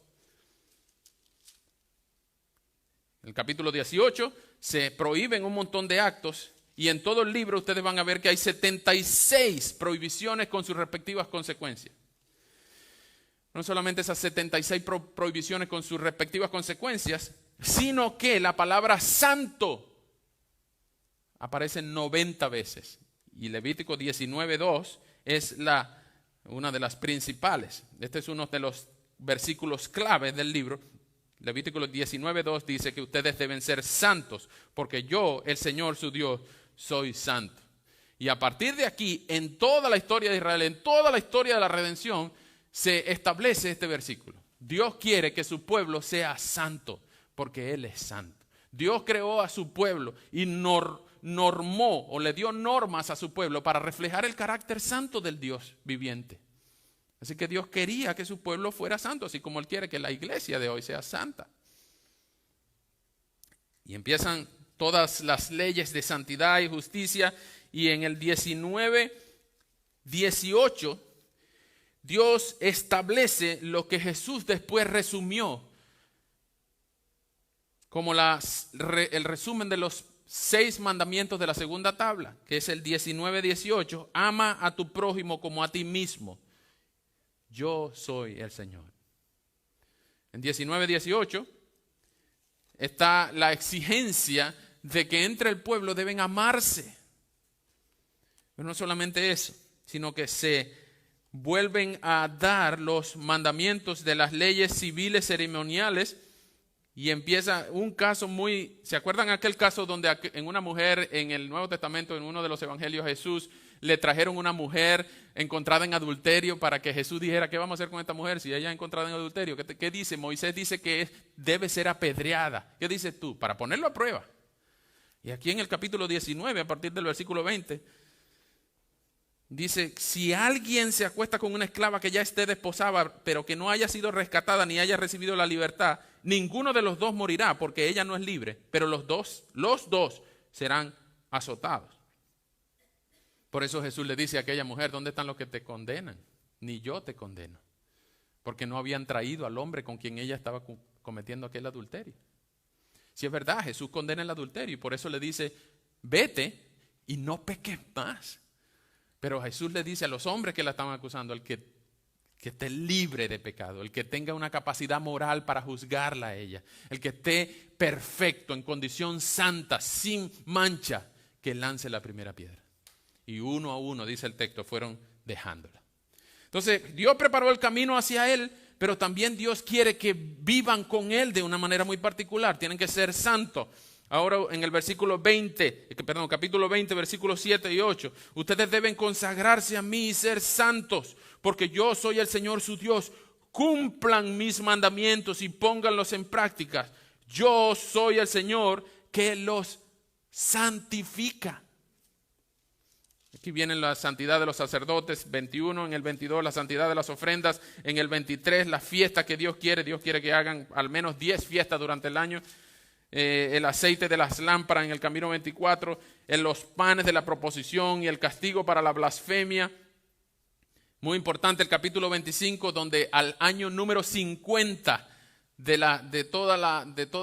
S1: En el capítulo 18 se prohíben un montón de actos, y en todo el libro ustedes van a ver que hay 76 prohibiciones con sus respectivas consecuencias. No solamente esas 76 prohibiciones con sus respectivas consecuencias, sino que la palabra santo aparece 90 veces. Y Levítico 19:2 es una de las principales. Este es uno de los versículos claves del libro. Levítico 19:2 dice que ustedes deben ser santos, porque yo, el Señor su Dios, soy santo. Y a partir de aquí, en toda la historia de Israel, en toda la historia de la redención, se establece este versículo. Dios quiere que su pueblo sea santo, porque Él es santo. Dios creó a su pueblo y normó o le dio normas a su pueblo para reflejar el carácter santo del Dios viviente. Así que Dios quería que su pueblo fuera santo, así como Él quiere que la iglesia de hoy sea santa. Y empiezan todas las leyes de santidad y justicia, y en el 19:18 Dios establece lo que Jesús después resumió como el resumen de los 6 mandamientos de la segunda tabla, que es el 19-18. Ama a tu prójimo como a ti mismo. Yo soy el Señor. En 19-18 está la exigencia de que entre el pueblo deben amarse. Pero no solamente eso, sino que se vuelven a dar los mandamientos de las leyes civiles ceremoniales. Y empieza un caso ¿se acuerdan aquel caso donde en una mujer en el Nuevo Testamento, en uno de los evangelios, Jesús le trajeron una mujer encontrada en adulterio para que Jesús dijera, ¿qué vamos a hacer con esta mujer si ella es encontrada en adulterio? ¿Qué dice? Moisés dice que debe ser apedreada. ¿Qué dices tú? Para ponerlo a prueba. Y aquí en el capítulo 19, a partir del versículo 20, dice, si alguien se acuesta con una esclava que ya esté desposada, pero que no haya sido rescatada ni haya recibido la libertad, ninguno de los dos morirá porque ella no es libre, pero los dos serán azotados. Por eso Jesús le dice a aquella mujer, ¿dónde están los que te condenan? Ni yo te condeno, porque no habían traído al hombre con quien ella estaba cometiendo aquel adulterio. Si es verdad, Jesús condena el adulterio y por eso le dice, vete y no peques más. Pero Jesús le dice a los hombres que la estaban acusando, el que esté libre de pecado, el que tenga una capacidad moral para juzgarla a ella, el que esté perfecto, en condición santa, sin mancha, que lance la primera piedra. Y uno a uno, dice el texto, fueron dejándola. Entonces, Dios preparó el camino hacia él, pero también Dios quiere que vivan con él de una manera muy particular. Tienen que ser santos. Ahora en el capítulo 20, versículos 7 y 8. Ustedes deben consagrarse a mí y ser santos, porque yo soy el Señor su Dios. Cumplan mis mandamientos y pónganlos en práctica. Yo soy el Señor que los santifica. Aquí viene la santidad de los sacerdotes, 21, en el 22 la santidad de las ofrendas, en el 23 la fiesta que Dios quiere que hagan al menos 10 fiestas durante el año. El aceite de las lámparas en el camino 24, en los panes de la proposición y el castigo para la blasfemia. Muy importante el capítulo 25, donde al año número 50 de toda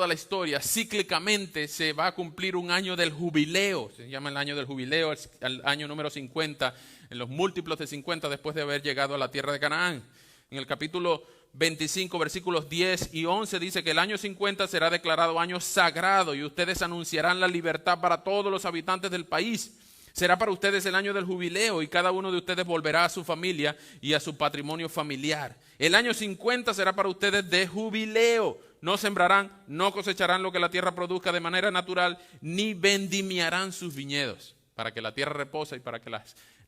S1: la historia, cíclicamente se va a cumplir un año del jubileo. Se llama el año del jubileo, el año número 50, en los múltiplos de 50 después de haber llegado a la tierra de Canaán. En el capítulo 25, versículos 10 y 11 dice que el año 50 será declarado año sagrado y ustedes anunciarán la libertad para todos los habitantes del país. Será para ustedes el año del jubileo y cada uno de ustedes volverá a su familia y a su patrimonio familiar. El año 50 será para ustedes de jubileo. No sembrarán, no cosecharán lo que la tierra produzca de manera natural, ni vendimiarán sus viñedos, para que la tierra repose y para que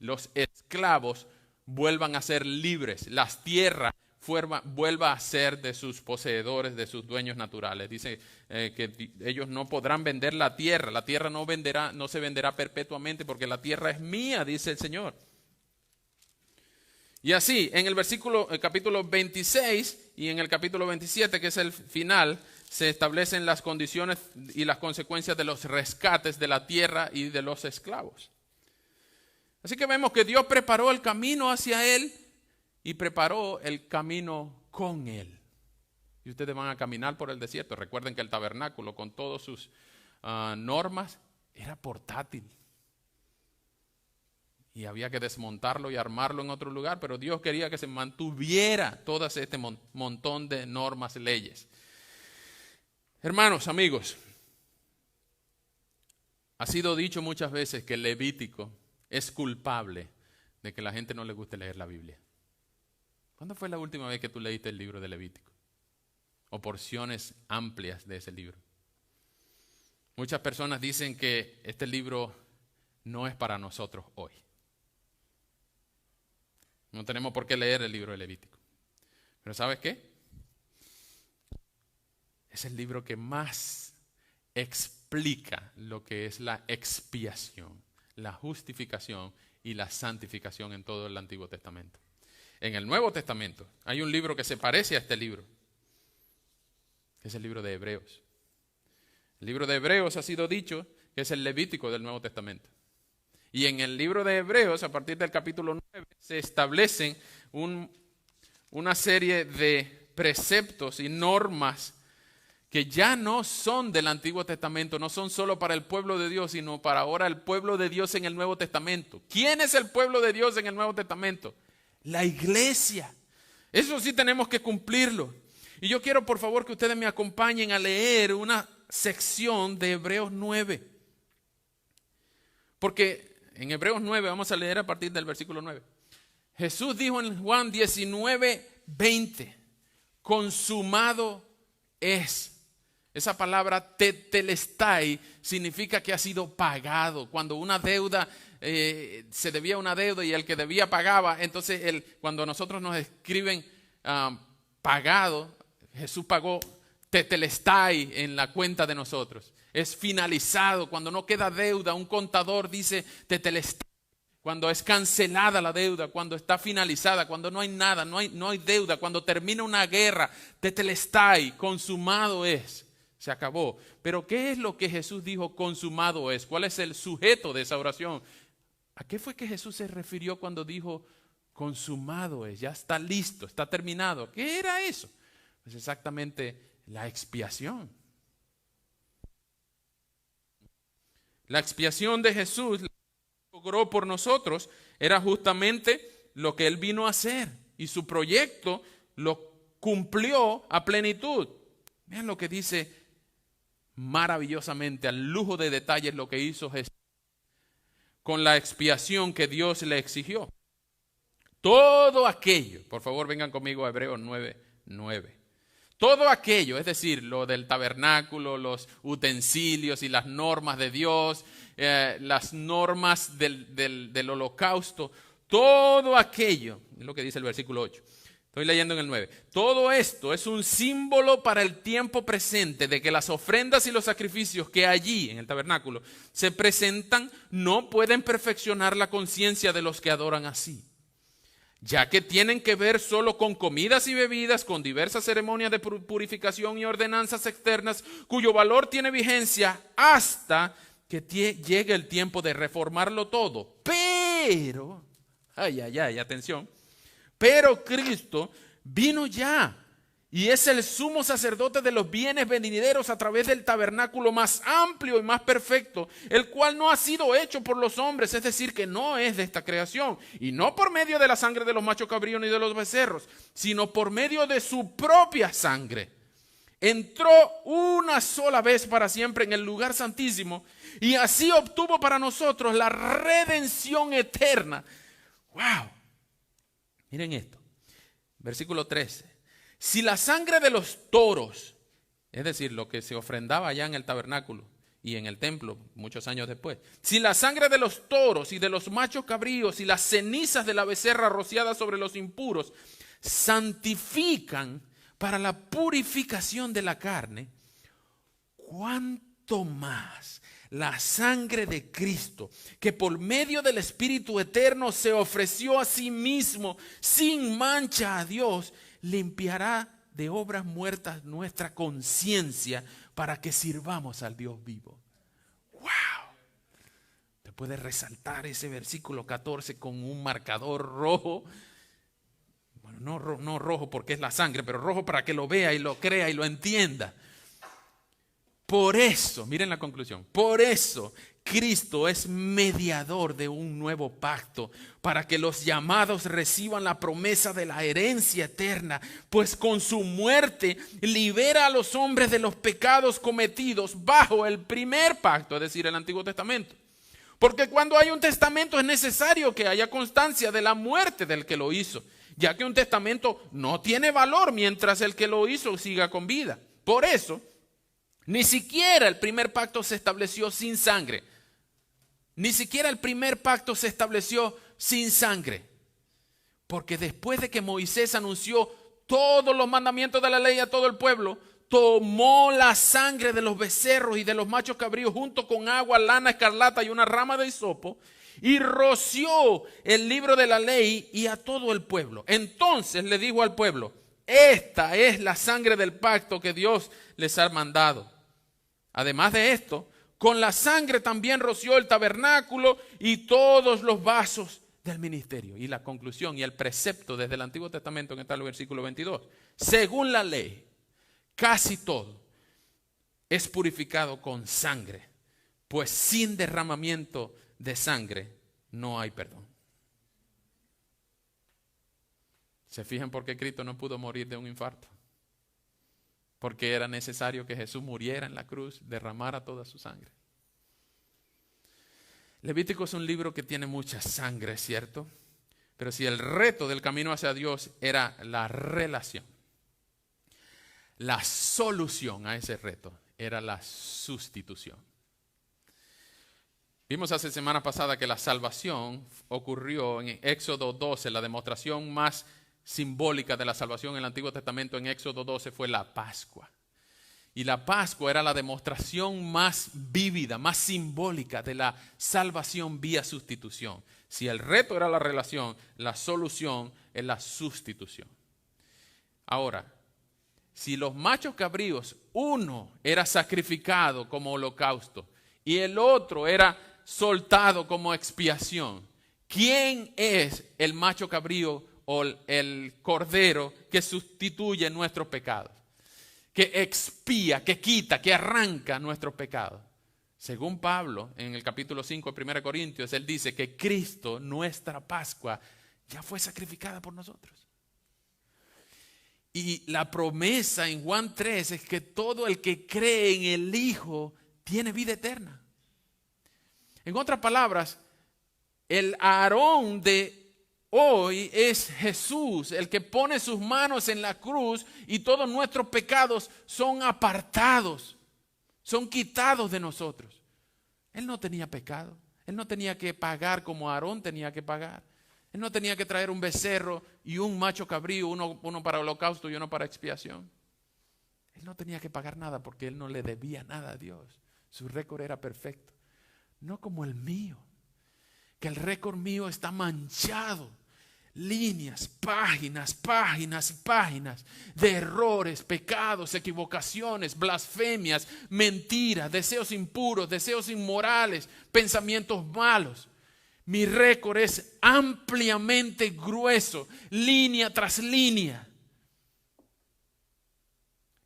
S1: los esclavos vuelvan a ser libres. Las tierras vuelva a ser de sus poseedores, de sus dueños naturales. Dice que ellos no podrán vender la tierra no se venderá perpetuamente porque la tierra es mía, dice el Señor. Y así, en el capítulo 26 y en el capítulo 27, que es el final, se establecen las condiciones y las consecuencias de los rescates de la tierra y de los esclavos. Así que vemos que Dios preparó el camino hacia él y preparó el camino con él. Y ustedes van a caminar por el desierto. Recuerden que el tabernáculo, con todas sus normas, era portátil. Y había que desmontarlo y armarlo en otro lugar, pero Dios quería que se mantuviera todo este montón de normas y leyes. Hermanos, amigos, ha sido dicho muchas veces que el Levítico es culpable de que la gente no le guste leer la Biblia. ¿Cuándo fue la última vez que tú leíste el libro de Levítico? O porciones amplias de ese libro. Muchas personas dicen que este libro no es para nosotros hoy. No tenemos por qué leer el libro de Levítico. Pero ¿sabes qué? Es el libro que más explica lo que es la expiación, la justificación y la santificación en todo el Antiguo Testamento. En el Nuevo Testamento hay un libro que se parece a este libro, que es el libro de Hebreos. El libro de Hebreos ha sido dicho que es el Levítico del Nuevo Testamento. Y en el libro de Hebreos, a partir del capítulo 9, se establecen una serie de preceptos y normas que ya no son del Antiguo Testamento, no son solo para el pueblo de Dios, sino para ahora el pueblo de Dios en el Nuevo Testamento. ¿Quién es el pueblo de Dios en el Nuevo Testamento? La iglesia. Eso sí tenemos que cumplirlo. Y yo quiero, por favor, que ustedes me acompañen a leer una sección de Hebreos 9. Porque en Hebreos 9, vamos a leer a partir del versículo 9. Jesús dijo en Juan 19:20, consumado es. Esa palabra tetelestai significa que ha sido pagado. Cuando una deuda, se debía una deuda y el que debía pagaba, entonces cuando nosotros nos escriben pagado, Jesús pagó tetelestai en la cuenta de nosotros. Es finalizado. Cuando no queda deuda, un contador dice tetelestai. Cuando es cancelada la deuda, cuando está finalizada, cuando no hay nada, no hay deuda, cuando termina una guerra, tetelestai, consumado es. Se acabó. Pero ¿qué es lo que Jesús dijo consumado es? ¿Cuál es el sujeto de esa oración? ¿A qué fue que Jesús se refirió cuando dijo consumado es? Ya está listo, está terminado. ¿Qué era eso? Pues exactamente la expiación. La expiación de Jesús logró por nosotros era justamente lo que Él vino a hacer. Y su proyecto lo cumplió a plenitud. Vean lo que dice maravillosamente, al lujo de detalles, lo que hizo Jesús con la expiación que Dios le exigió. Todo aquello, por favor vengan conmigo a Hebreos 9:9. Todo aquello, es decir, lo del tabernáculo, los utensilios y las normas de Dios, las normas del holocausto, todo aquello, es lo que dice el versículo 8. Estoy leyendo en el 9. Todo esto es un símbolo para el tiempo presente de que las ofrendas y los sacrificios que allí, en el tabernáculo, se presentan, no pueden perfeccionar la conciencia de los que adoran así, ya que tienen que ver solo con comidas y bebidas, con diversas ceremonias de purificación y ordenanzas externas, cuyo valor tiene vigencia hasta que llegue el tiempo de reformarlo todo. Pero, atención, pero Cristo vino ya y es el sumo sacerdote de los bienes venideros a través del tabernáculo más amplio y más perfecto, el cual no ha sido hecho por los hombres, es decir, que no es de esta creación, y no por medio de la sangre de los machos cabríos ni de los becerros, sino por medio de su propia sangre. Entró una sola vez para siempre en el lugar santísimo y así obtuvo para nosotros la redención eterna. ¡Wow! Miren esto, versículo 13. Si la sangre de los toros, es decir, lo que se ofrendaba allá en el tabernáculo y en el templo muchos años después, si la sangre de los toros y de los machos cabríos y las cenizas de la becerra rociadas sobre los impuros santifican para la purificación de la carne, ¿cuánto más la sangre de Cristo, que por medio del Espíritu Eterno se ofreció a sí mismo sin mancha a Dios, limpiará de obras muertas nuestra conciencia para que sirvamos al Dios vivo? ¡Wow! Te puede resaltar ese versículo 14 con un marcador rojo. Bueno, no rojo porque es la sangre, pero rojo para que lo vea y lo crea y lo entienda. Por eso, miren la conclusión, por eso Cristo es mediador de un nuevo pacto, para que los llamados reciban la promesa de la herencia eterna, pues con su muerte libera a los hombres de los pecados cometidos bajo el primer pacto, es decir, el Antiguo Testamento. Porque cuando hay un testamento es necesario que haya constancia de la muerte del que lo hizo, ya que un testamento no tiene valor mientras el que lo hizo siga con vida. Por eso, ni siquiera el primer pacto se estableció sin sangre. Ni siquiera el primer pacto se estableció sin sangre. Porque después de que Moisés anunció todos los mandamientos de la ley a todo el pueblo, tomó la sangre de los becerros y de los machos cabríos junto con agua, lana escarlata y una rama de hisopo y roció el libro de la ley y a todo el pueblo. Entonces le dijo al pueblo: esta es la sangre del pacto que Dios les ha mandado. Además de esto, Con la sangre también roció el tabernáculo y todos los vasos del ministerio. Y la conclusión y el precepto desde el Antiguo Testamento, en el versículo 22. Según la ley, casi todo es purificado con sangre, pues sin derramamiento de sangre no hay perdón. ¿Se fijan por qué Cristo no pudo morir de un infarto? Porque era necesario que Jesús muriera en la cruz, derramara toda su sangre. Levítico es un libro que tiene mucha sangre, ¿cierto? Pero si el reto del camino hacia Dios era la relación, la solución a ese reto era la sustitución. Vimos hace semana pasada que la salvación ocurrió en Éxodo 12, la demostración más simbólica de la salvación en el Antiguo Testamento en Éxodo 12 fue la Pascua. Y la Pascua era la demostración más vívida, más simbólica de la salvación vía sustitución. Si el reto era la relación, la solución es la sustitución. Ahora, si los machos cabríos, uno era sacrificado como holocausto y el otro era soltado como expiación, ¿quién es el macho cabrío o el cordero que sustituye nuestros pecados? Que expía, que quita, que arranca nuestros pecados. Según Pablo, en el capítulo 5 de 1 Corintios, él dice que Cristo, nuestra Pascua, ya fue sacrificada por nosotros. Y la promesa en Juan 3 es que todo el que cree en el Hijo tiene vida eterna. En otras palabras, el Aarón de hoy es Jesús, el que pone sus manos en la cruz y todos nuestros pecados son apartados, son quitados de nosotros. Él no tenía pecado, él no tenía que pagar como Aarón tenía que pagar. Él no tenía que traer un becerro y un macho cabrío, uno para holocausto y uno para expiación. Él no tenía que pagar nada porque él no le debía nada a Dios. Su récord era perfecto. No como el mío, que el récord mío está manchado. Líneas, páginas, páginas y páginas de errores, pecados, equivocaciones, blasfemias, mentiras, deseos impuros, deseos inmorales, pensamientos malos. Mi récord es ampliamente grueso, línea tras línea.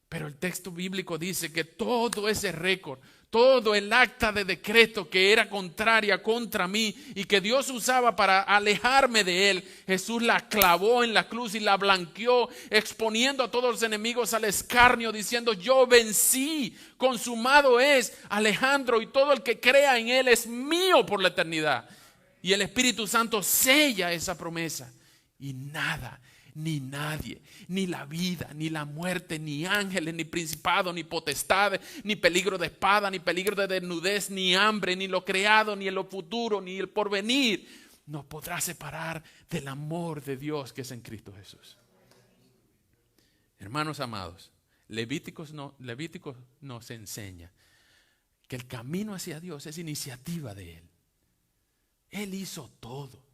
S1: Pero el texto bíblico dice que todo ese récord, todo el acta de decreto que era contraria contra mí y que Dios usaba para alejarme de él, Jesús la clavó en la cruz y la blanqueó, exponiendo a todos los enemigos al escarnio, diciendo: yo vencí, consumado es. Alejandro, y todo el que crea en él es mío por la eternidad. Y el Espíritu Santo sella esa promesa. Y nada, ni nadie, ni la vida, ni la muerte, ni ángeles, ni principados, ni potestades, ni peligro de espada, ni peligro de desnudez, ni hambre, ni lo creado, ni lo futuro, ni el porvenir, nos podrá separar del amor de Dios que es en Cristo Jesús. Hermanos amados, Levítico nos enseña que el camino hacia Dios es iniciativa de Él. Él hizo todo.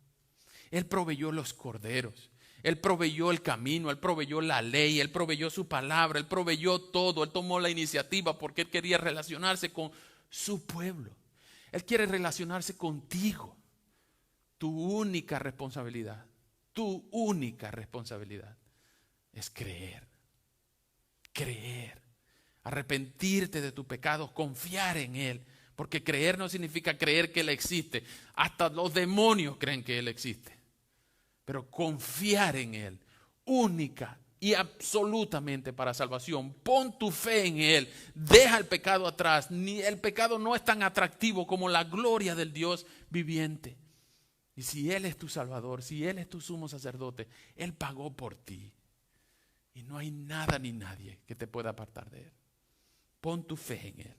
S1: Él proveyó los corderos. Él proveyó el camino. Él proveyó la ley. Él proveyó su palabra. Él proveyó todo. Él tomó la iniciativa porque Él quería relacionarse con su pueblo. Él quiere relacionarse contigo. Tu única responsabilidad es creer. Creer. Arrepentirte de tus pecados. Confiar en Él. Porque creer no significa creer que Él existe. Hasta los demonios creen que Él existe. Pero confiar en Él, única y absolutamente para salvación. Pon tu fe en Él. Deja el pecado atrás. Ni el pecado no es tan atractivo como la gloria del Dios viviente. Y si Él es tu Salvador, si Él es tu sumo sacerdote, Él pagó por ti. Y no hay nada ni nadie que te pueda apartar de Él. Pon tu fe en Él.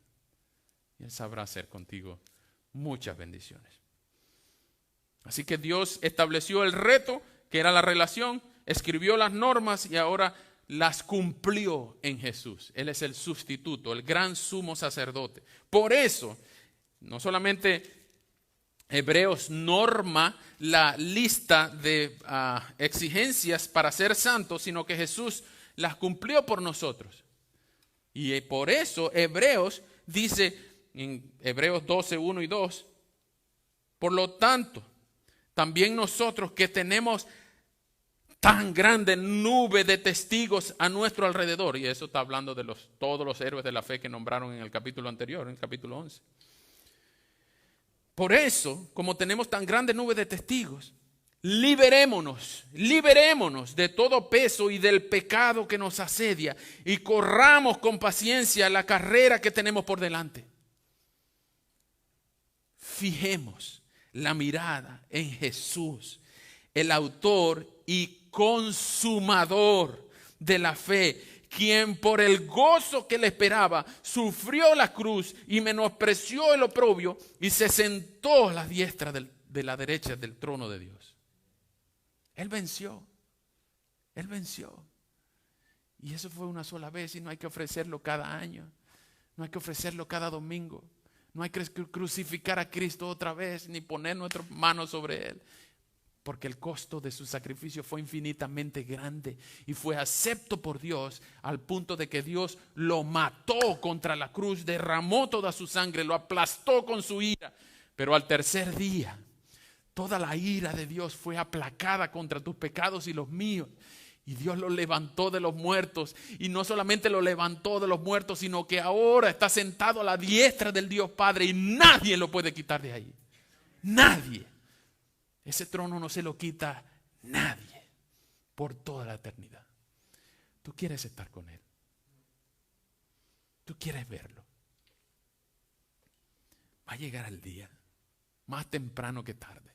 S1: Y Él sabrá hacer contigo muchas bendiciones. Así que Dios estableció el reto, que era la relación, escribió las normas y ahora las cumplió en Jesús. Él es el sustituto, el gran sumo sacerdote. Por eso, no solamente Hebreos norma la lista de exigencias para ser santos, sino que Jesús las cumplió por nosotros. Y por eso Hebreos dice: en Hebreos 12, 1 y 2, por lo tanto, también nosotros que tenemos tan grande nube de testigos a nuestro alrededor, y eso está hablando de todos los héroes de la fe que nombraron en el capítulo anterior, en el capítulo 11. Por eso, como tenemos tan grande nube de testigos, liberémonos de todo peso y del pecado que nos asedia y corramos con paciencia la carrera que tenemos por delante. Fijemos la mirada en Jesús, el autor y consumador de la fe, quien por el gozo que le esperaba sufrió la cruz y menospreció el oprobio y se sentó a la diestra de la derecha del trono de Dios. Él venció. Y eso fue una sola vez y no hay que ofrecerlo cada año, no hay que ofrecerlo cada domingo, no hay que crucificar a Cristo otra vez ni poner nuestras manos sobre Él. Porque el costo de su sacrificio fue infinitamente grande y fue acepto por Dios al punto de que Dios lo mató contra la cruz, derramó toda su sangre, lo aplastó con su ira. Pero al tercer día, toda la ira de Dios fue aplacada contra tus pecados y los míos. Y Dios lo levantó de los muertos. Y no solamente lo levantó de los muertos, sino que ahora está sentado a la diestra del Dios Padre y nadie lo puede quitar de ahí. Nadie. Ese trono no se lo quita nadie por toda la eternidad. Tú quieres estar con Él. Tú quieres verlo. Va a llegar el día, más temprano que tarde.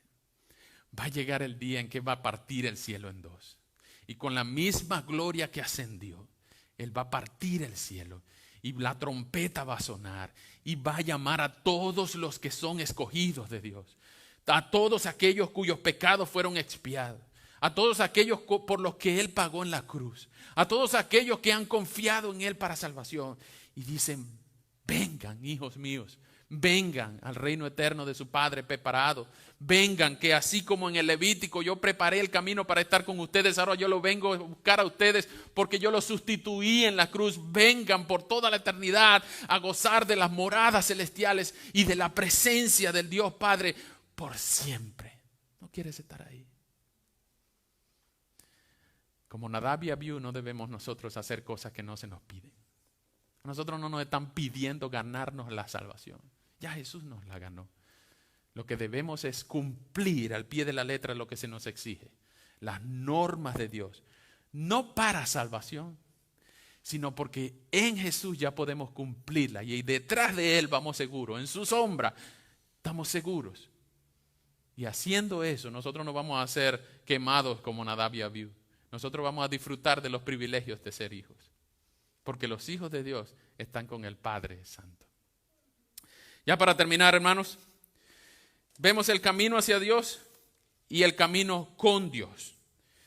S1: Va a llegar el día en que va a partir el cielo en dos. Y con la misma gloria que ascendió, Él va a partir el cielo. Y la trompeta va a sonar. Y va a llamar a todos los que son escogidos de Dios. A todos aquellos cuyos pecados fueron expiados, a todos aquellos por los que Él pagó en la cruz, a todos aquellos que han confiado en Él para salvación y dicen: vengan, hijos míos, vengan al reino eterno de su Padre preparado, vengan, que así como en el Levítico yo preparé el camino para estar con ustedes, ahora yo lo vengo a buscar a ustedes porque yo los sustituí en la cruz. Vengan por toda la eternidad a gozar de las moradas celestiales y de la presencia del Dios Padre por siempre. ¿No quieres estar ahí? Como Nadab y Abiú, no debemos nosotros hacer cosas que no se nos piden. A nosotros no nos están pidiendo ganarnos la salvación. Ya Jesús nos la ganó. Lo que debemos es cumplir al pie de la letra lo que se nos exige. Las normas de Dios. No para salvación, sino porque en Jesús ya podemos cumplirla. Y detrás de Él vamos seguros. En su sombra estamos seguros. Y haciendo eso, nosotros no vamos a ser quemados como Nadab y Abiú. Nosotros vamos a disfrutar de los privilegios de ser hijos. Porque los hijos de Dios están con el Padre Santo. Ya para terminar, hermanos, vemos el camino hacia Dios y el camino con Dios.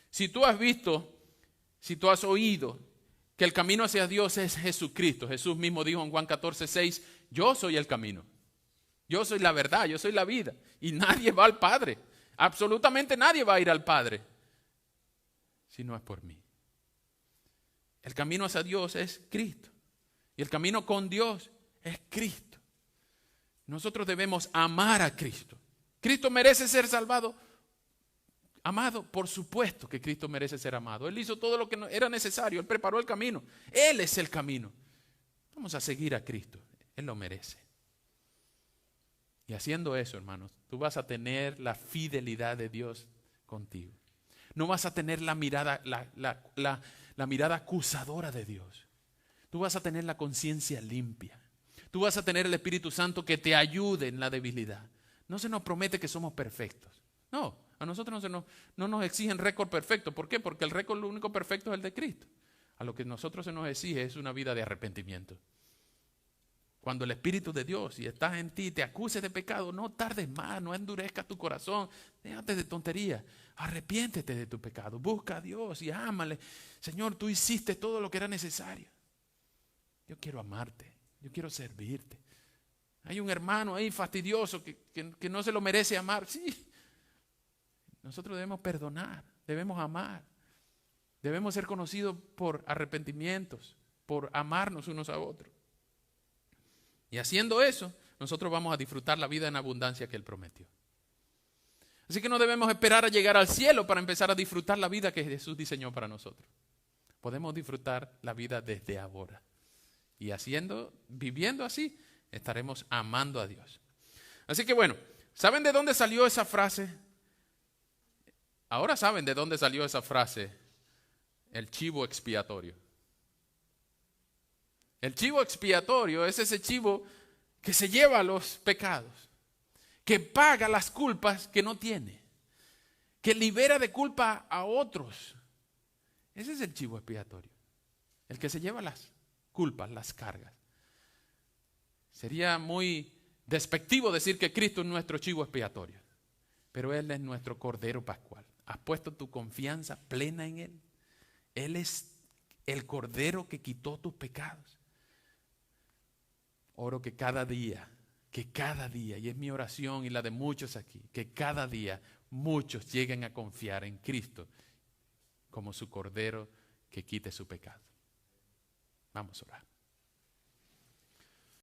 S1: Si tú has visto, si tú has oído que el camino hacia Dios es Jesucristo. Jesús mismo dijo en Juan 14:6, yo soy el camino. Yo soy la verdad, yo soy la vida. Y nadie va al Padre. Absolutamente nadie va a ir al Padre si no es por mí. El camino hacia Dios es Cristo. Y el camino con Dios es Cristo. Nosotros debemos amar a Cristo. ¿Cristo merece ser salvado? Amado, por supuesto que Cristo merece ser amado. Él hizo todo lo que era necesario. Él preparó el camino. Él es el camino. Vamos a seguir a Cristo. Él lo merece. Y haciendo eso, hermanos, tú vas a tener la fidelidad de Dios contigo. No vas a tener la mirada, la mirada acusadora de Dios. Tú vas a tener la conciencia limpia. Tú vas a tener el Espíritu Santo que te ayude en la debilidad. No se nos promete que somos perfectos. No, a nosotros no nos exigen récord perfecto. ¿Por qué? Porque el récord lo único perfecto es el de Cristo. A lo que nosotros se nos exige es una vida de arrepentimiento. Cuando el Espíritu de Dios, y estás en ti, te acuse de pecado, no tardes más, no endurezcas tu corazón, déjate de tontería, arrepiéntete de tu pecado, busca a Dios y ámale. Señor, tú hiciste todo lo que era necesario. Yo quiero amarte, yo quiero servirte. Hay un hermano ahí fastidioso que no se lo merece amar. Sí, nosotros debemos perdonar, debemos amar, debemos ser conocidos por arrepentimientos, por amarnos unos a otros. Y haciendo eso, nosotros vamos a disfrutar la vida en abundancia que Él prometió. Así que no debemos esperar a llegar al cielo para empezar a disfrutar la vida que Jesús diseñó para nosotros. Podemos disfrutar la vida desde ahora. Y viviendo así, estaremos amando a Dios. Así que bueno, ¿saben de dónde salió esa frase? Ahora saben de dónde salió esa frase, el chivo expiatorio. El chivo expiatorio es ese chivo que se lleva los pecados, que paga las culpas que no tiene, que libera de culpa a otros. Ese es el chivo expiatorio, el que se lleva las culpas, las cargas. Sería muy despectivo decir que Cristo es nuestro chivo expiatorio, pero Él es nuestro Cordero Pascual. ¿Has puesto tu confianza plena en Él? Él es el Cordero que quitó tus pecados. Oro que cada día, y es mi oración y la de muchos aquí, que cada día muchos lleguen a confiar en Cristo como su Cordero que quite su pecado. Vamos a orar.